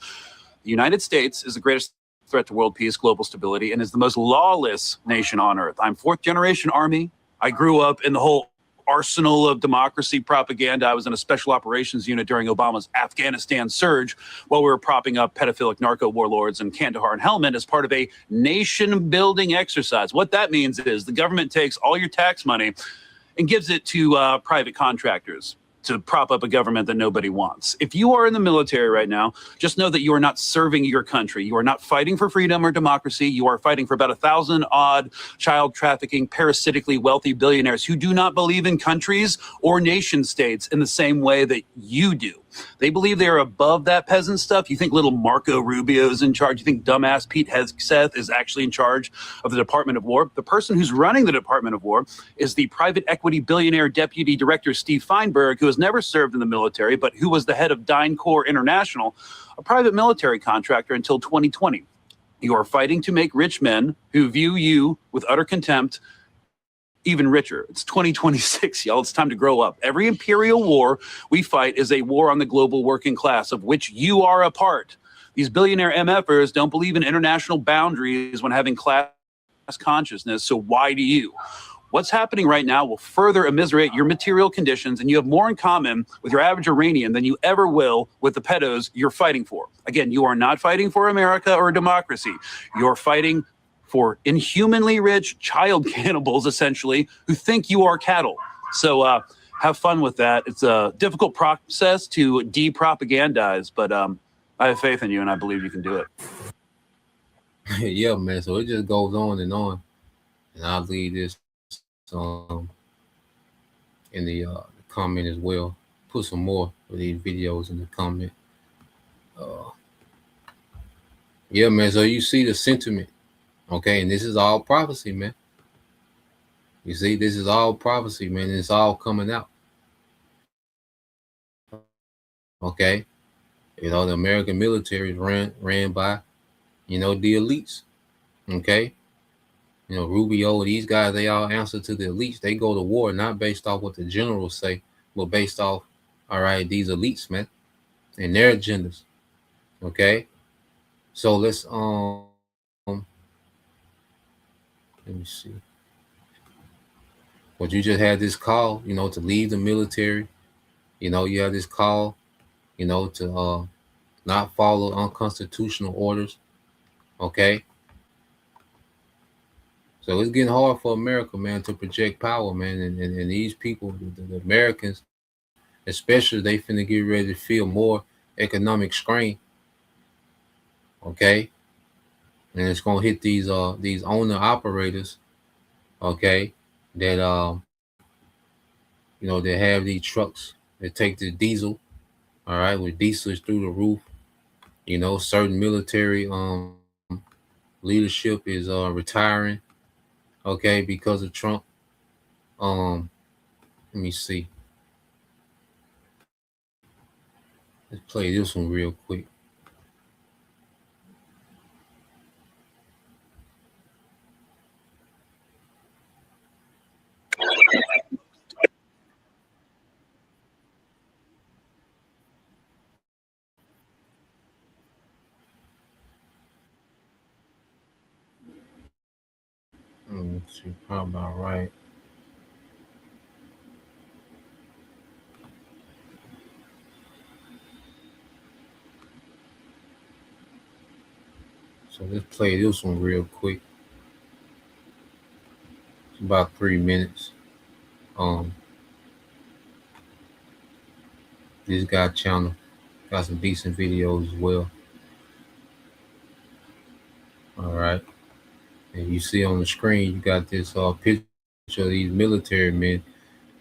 The United States is the greatest threat to world peace, global stability, and is the most lawless nation on earth. I'm fourth generation Army. I grew up in the whole arsenal of democracy propaganda. I was in a special operations unit during Obama's Afghanistan surge while we were propping up pedophilic narco warlords in Kandahar and Helmand as part of a nation building exercise. What that means is the government takes all your tax money and gives it to private contractors to prop up a government that nobody wants. If you are in the military right now, just know that you are not serving your country. You are not fighting for freedom or democracy. You are fighting for about 1,000 odd child trafficking, parasitically wealthy billionaires who do not believe in countries or nation states in the same way that you do. They believe they are above that peasant stuff. You think little Marco Rubio is in charge. You think dumbass Pete Hegseth is actually in charge of the Department of War. The person who's running the Department of War is the private equity billionaire deputy director Steve Feinberg, who has never served in the military, but who was the head of DynCorp International, a private military contractor until 2020. You are fighting to make rich men who view you with utter contempt even richer. It's 2026, y'all. It's time to grow up. Every imperial war we fight is a war on the global working class, of which you are a part. These billionaire MFers don't believe in international boundaries when having class consciousness, so why do you? What's happening right now will further immiserate your material conditions, and you have more in common with your average Iranian than you ever will with the pedos you're fighting for. Again, you are not fighting for America or democracy. You're fighting for inhumanly rich child cannibals, essentially, who think you are cattle. So have fun with that. It's a difficult process to de-propagandize, but I have faith in you, and I believe you can do it. Yeah, man. So it just goes on. And I'll leave this in the comment as well. Put some more of these videos in the comment. Yeah, man. So you see the sentiment. Okay, and this is all prophecy, man. You see, this is all prophecy, man. And it's all coming out. Okay, you know, the American military is ran by, you know, the elites. Okay, you know, Rubio, these guys, they all answer to the elites. They go to war not based off what the generals say, but based off, all right, these elites, man, and their agendas. Okay, so let's let me see. But you just had this call, you know, to leave the military. You know, you have this call, you know, to not follow unconstitutional orders. Okay. So it's getting hard for America, man, to project power, man. And these people, the Americans, especially, they finna get ready to feel more economic strain. Okay. And it's gonna hit these owner operators, okay, that you know, they have these trucks that take the diesel, all right, with diesel is through the roof. You know, certain military leadership is retiring, okay, because of Trump. Let me see. Let's play this one real quick. Let's see, probably about right. So let's play this one real quick. It's about 3 minutes. This guy channel got some decent videos as well. All right. And you see on the screen, you got this picture of these military men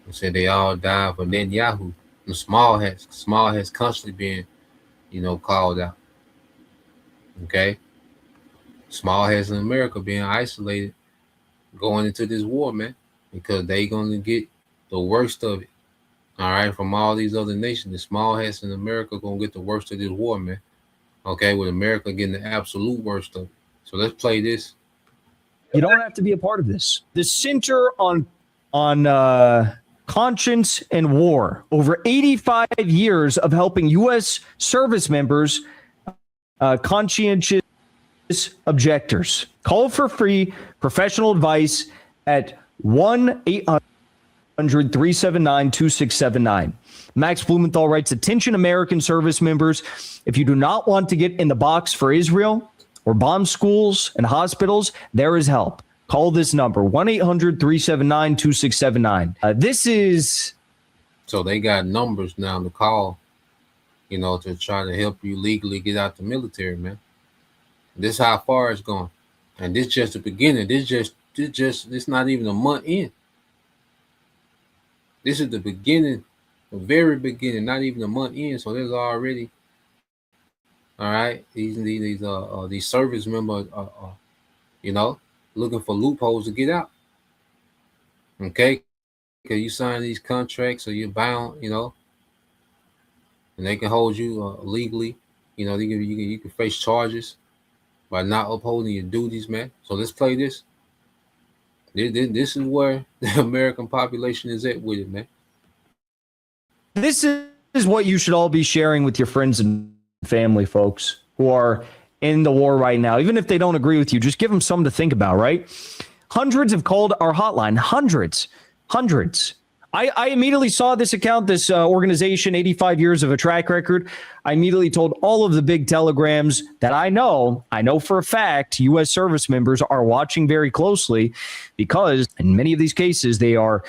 who said they all died for Netanyahu. The Small has constantly been, called out. Okay. Small has in America being isolated going into this war, man, because they gonna get the worst of it. All right, from all these other nations, the small hats in America gonna get the worst of this war, man. Okay, with America getting the absolute worst of it. So let's play this. You don't have to be a part of this. The Center on Conscience and War, over 85 years of helping U.S. service members, conscientious objectors. Call for free professional advice at 1-800-379-2679. Max Blumenthal writes, attention American service members, if you do not want to get in the box for Israel or bomb schools and hospitals, there is help. Call this number, 1-800-379-2679. This is... So they got numbers now to call, to try to help you legally get out the military, man. This how far it's gone. And this just the beginning. This not even a month in. This is the beginning, the very beginning, not even a month in. So there's already, all right, these service members are looking for loopholes to get out. Okay? Because you sign these contracts or you're bound, and they can hold you legally. You can face charges by not upholding your duties, man. So let's play this. This is where the American population is at with it, man. This is what you should all be sharing with your friends and family, folks, who are in the war right now. Even if they don't agree with you, just give them something to think about, right? Hundreds have called our hotline. Hundreds. I immediately saw this account, this organization, 85 years of a track record. I immediately told all of the big telegrams that I know for a fact U.S. service members are watching very closely, because in many of these cases, they are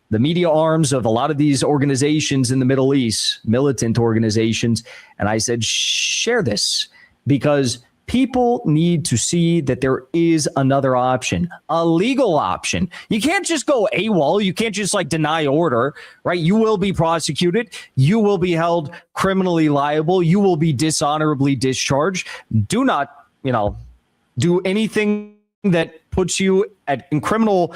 the media arms of a lot of these organizations in the Middle East, militant organizations. And I said, share this, because people need to see that there is another option, a legal option. You can't just go AWOL. You can't just deny order, right? You will be prosecuted. You will be held criminally liable. You will be dishonorably discharged. Do not, do anything that puts you in criminal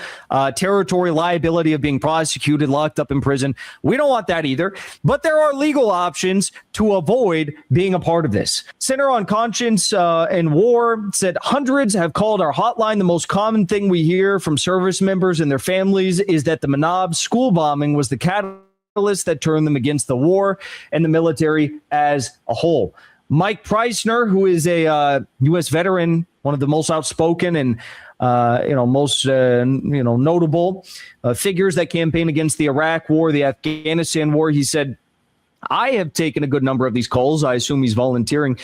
territory, liability of being prosecuted, locked up in prison. We don't want that either. But there are legal options to avoid being a part of this. Center on Conscience and War said hundreds have called our hotline. The most common thing we hear from service members and their families is that the Manab school bombing was the catalyst that turned them against the war and the military as a whole. Mike Preissner, who is a U.S. veteran, one of the most outspoken and most notable figures that campaign against the Iraq War, the Afghanistan War, he said, I have taken a good number of these calls. I assume he's volunteering.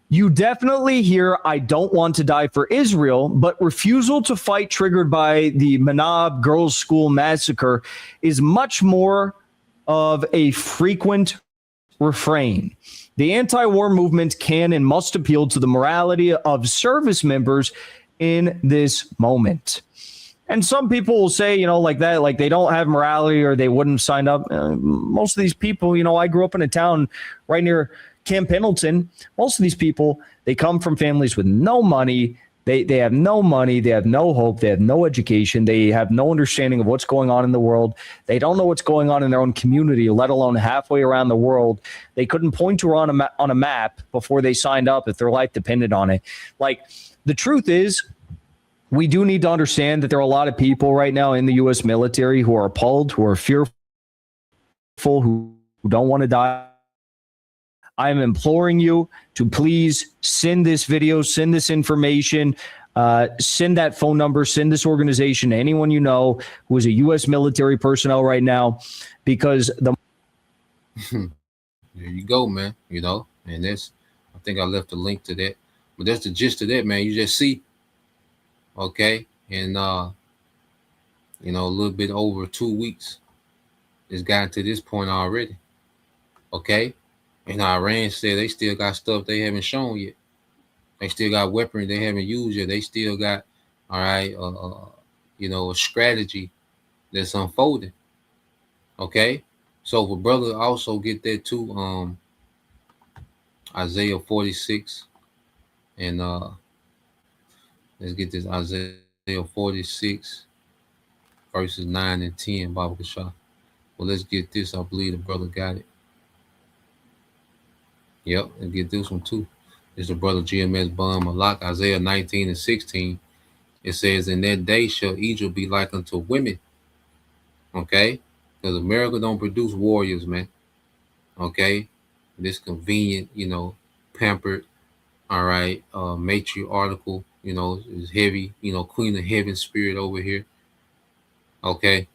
You definitely hear, I don't want to die for Israel, but refusal to fight triggered by the Manab girls' school massacre is much more of a frequent refrain. The anti-war movement can and must appeal to the morality of service members in this moment. And some people will say, like they don't have morality or they wouldn't sign up. Most of these people, I grew up in a town right near Camp Pendleton. Most of these people, they come from families with no money. They have no money. They have no hope. They have no education. They have no understanding of what's going on in the world. They don't know what's going on in their own community, let alone halfway around the world. They couldn't point to her on a map before they signed up if their life depended on it. Like, the truth is, we do need to understand that there are a lot of people right now in the U.S. military who are appalled, who are fearful, who don't want to die. I am imploring you to please send this video, send this information, send that phone number, send this organization to anyone you know who is a U.S. military personnel right now, because the There you go, man. You know, and I think I left a link to that, but that's the gist of that, man. You just see, okay, and a little bit over 2 weeks, it's gotten to this point already, okay. And Iran said they still got stuff they haven't shown yet. They still got weaponry they haven't used yet. They still got, all right, a strategy that's unfolding. Okay, so for brother also get that too. Isaiah 46, and let's get this Isaiah 46 verses 9 and 10. Baba Kashah. Well, let's get this. I believe the brother got it. Yep, and get this one too. It's the brother GMS Bun Malak, Isaiah 19 and 16. It says, "In that day shall Egypt be like unto women." Okay? Because America don't produce warriors, man. Okay? This convenient, pampered, all right, matriarchal, is heavy, Queen of Heaven spirit over here. Okay?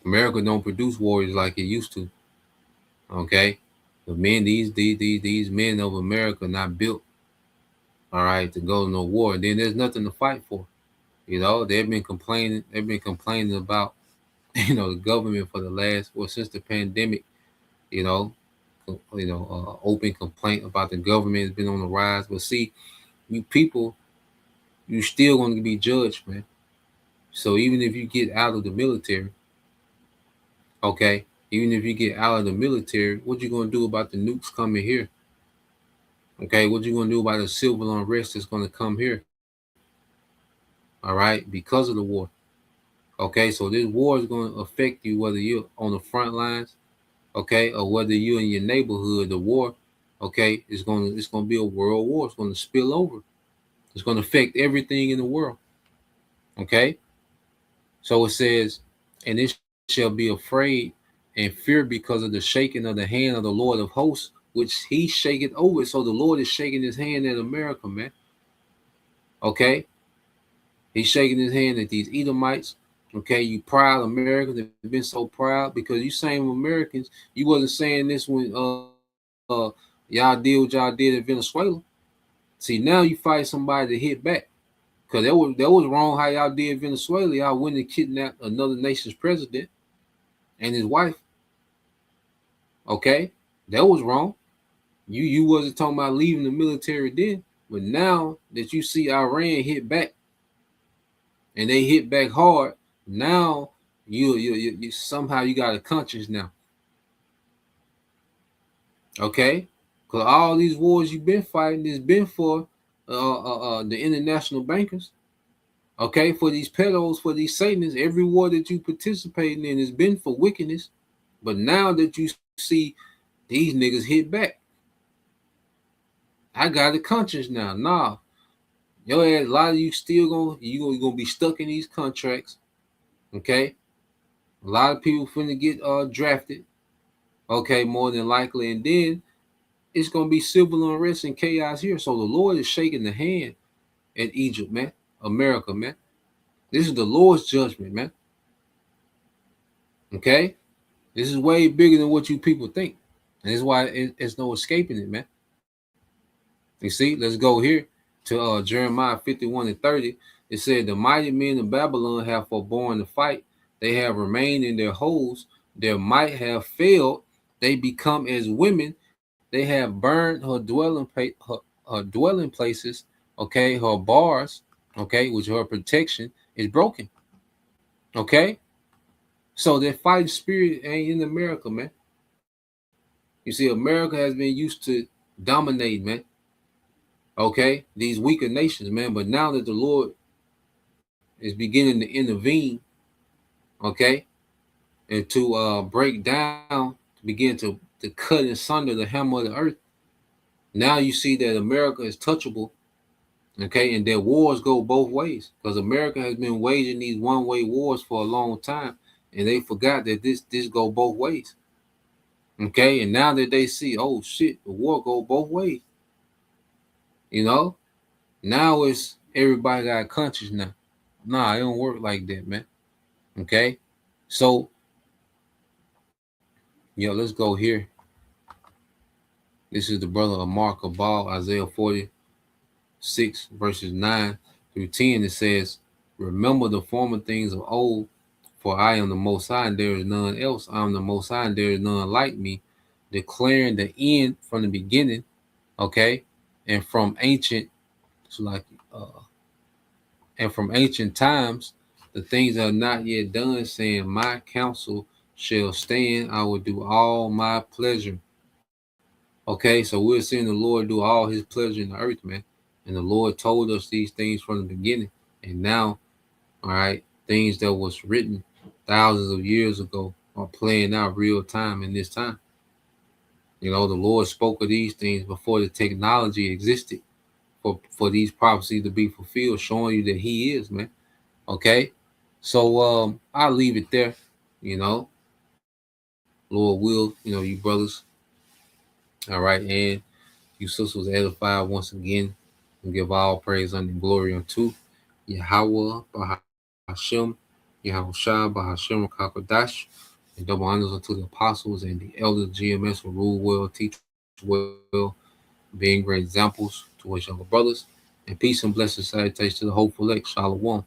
America don't produce warriors like it used to. Okay? The men, these men of America not built, all right, to go to no war. And then there's nothing to fight for. They've been complaining about, the government for the last, since the pandemic, open complaint about the government has been on the rise. But see, you people, you still going to be judged, man. So even if you get out of the military, okay, even if you get out of the military, what you going to do about the nukes coming here? Okay, what you going to do about the civil unrest that's going to come here? All right, because of the war. Okay, so this war is going to affect you whether you're on the front lines, okay, or whether you're in your neighborhood. The war, okay, it's going to be a world war. It's going to spill over. It's going to affect everything in the world. Okay, so it says, "And it shall be afraid and fear because of the shaking of the hand of the Lord of hosts, which he shaketh over." So the Lord is shaking his hand at America, man. Okay, he's shaking his hand at these Edomites. Okay, you proud Americans have been so proud because you same Americans. You wasn't saying this when y'all did what y'all did in Venezuela. See, now you fight somebody to hit back. Because that was wrong how y'all did Venezuela. Y'all went and kidnapped another nation's president and his wife. Okay, that was wrong. You wasn't talking about leaving the military then, but now that you see Iran hit back, and they hit back hard, now you somehow you got a conscience now. Okay, because all these wars you've been fighting has been for the international bankers. Okay, for these pedos, for these Satanists, every war that you participating in has been for wickedness. But now that you see these niggas hit back, I got a conscience now. Nah, yo, a lot of you still gonna be stuck in these contracts. Okay, a lot of people finna get drafted. Okay, more than likely, and then it's gonna be civil unrest and chaos here. So the Lord is shaking the hand at Egypt, man. America, man. This is the Lord's judgment, man. Okay, this is way bigger than what you people think, and this is why it's no escaping it, man. You see, let's go here to Jeremiah 51 and 30. It said, "The mighty men of Babylon have forborne to fight. They have remained in their holes. Their might have failed. They become as women. They have burned her dwelling places. Okay, her bars. Okay, which her protection is broken." Okay, so that fighting spirit ain't in America, man. You see, America has been used to dominate, man. Okay, these weaker nations, man. But now that the Lord is beginning to intervene, okay, and to break down, to begin to cut and sunder the hammer of the earth. Now you see that America is touchable, okay, and that wars go both ways, because America has been waging these one-way wars for a long time, and they forgot that this go both ways, okay. And now that they see, oh shit, the war go both ways, you know, now it's everybody got conscience now. Nah, it don't work like that, man. Okay, so let's go here. This is the brother of Mark Abal, Isaiah 46 verses 9 through 10. It says, remember the former things of old, for I am the Most High, and there is none else. I am the Most High, and there is none like me, declaring the end from the beginning, okay, and from ancient, and from ancient times, the things that are not yet done, saying, my counsel shall stand. I will do all my pleasure. Okay, so we're seeing the Lord do all his pleasure in the earth, man. And the Lord told us these things from the beginning. And now, all right, things that was written thousands of years ago are playing out real time in this time. You know, the Lord spoke of these things before the technology existed for these prophecies to be fulfilled, showing you that he is, man. Okay, so I'll leave it there. You know, Lord will, you brothers, all right, and you sisters edified once again, and give all praise and glory unto Yahweh, Bahashem, Yahweh Shah, Bahashem, Kakadash, and double honors unto the apostles and the elders, GMS, who rule well, teach well, being great examples to us younger brothers, and peace and blessed salutations to the hopeful elect. Shalom.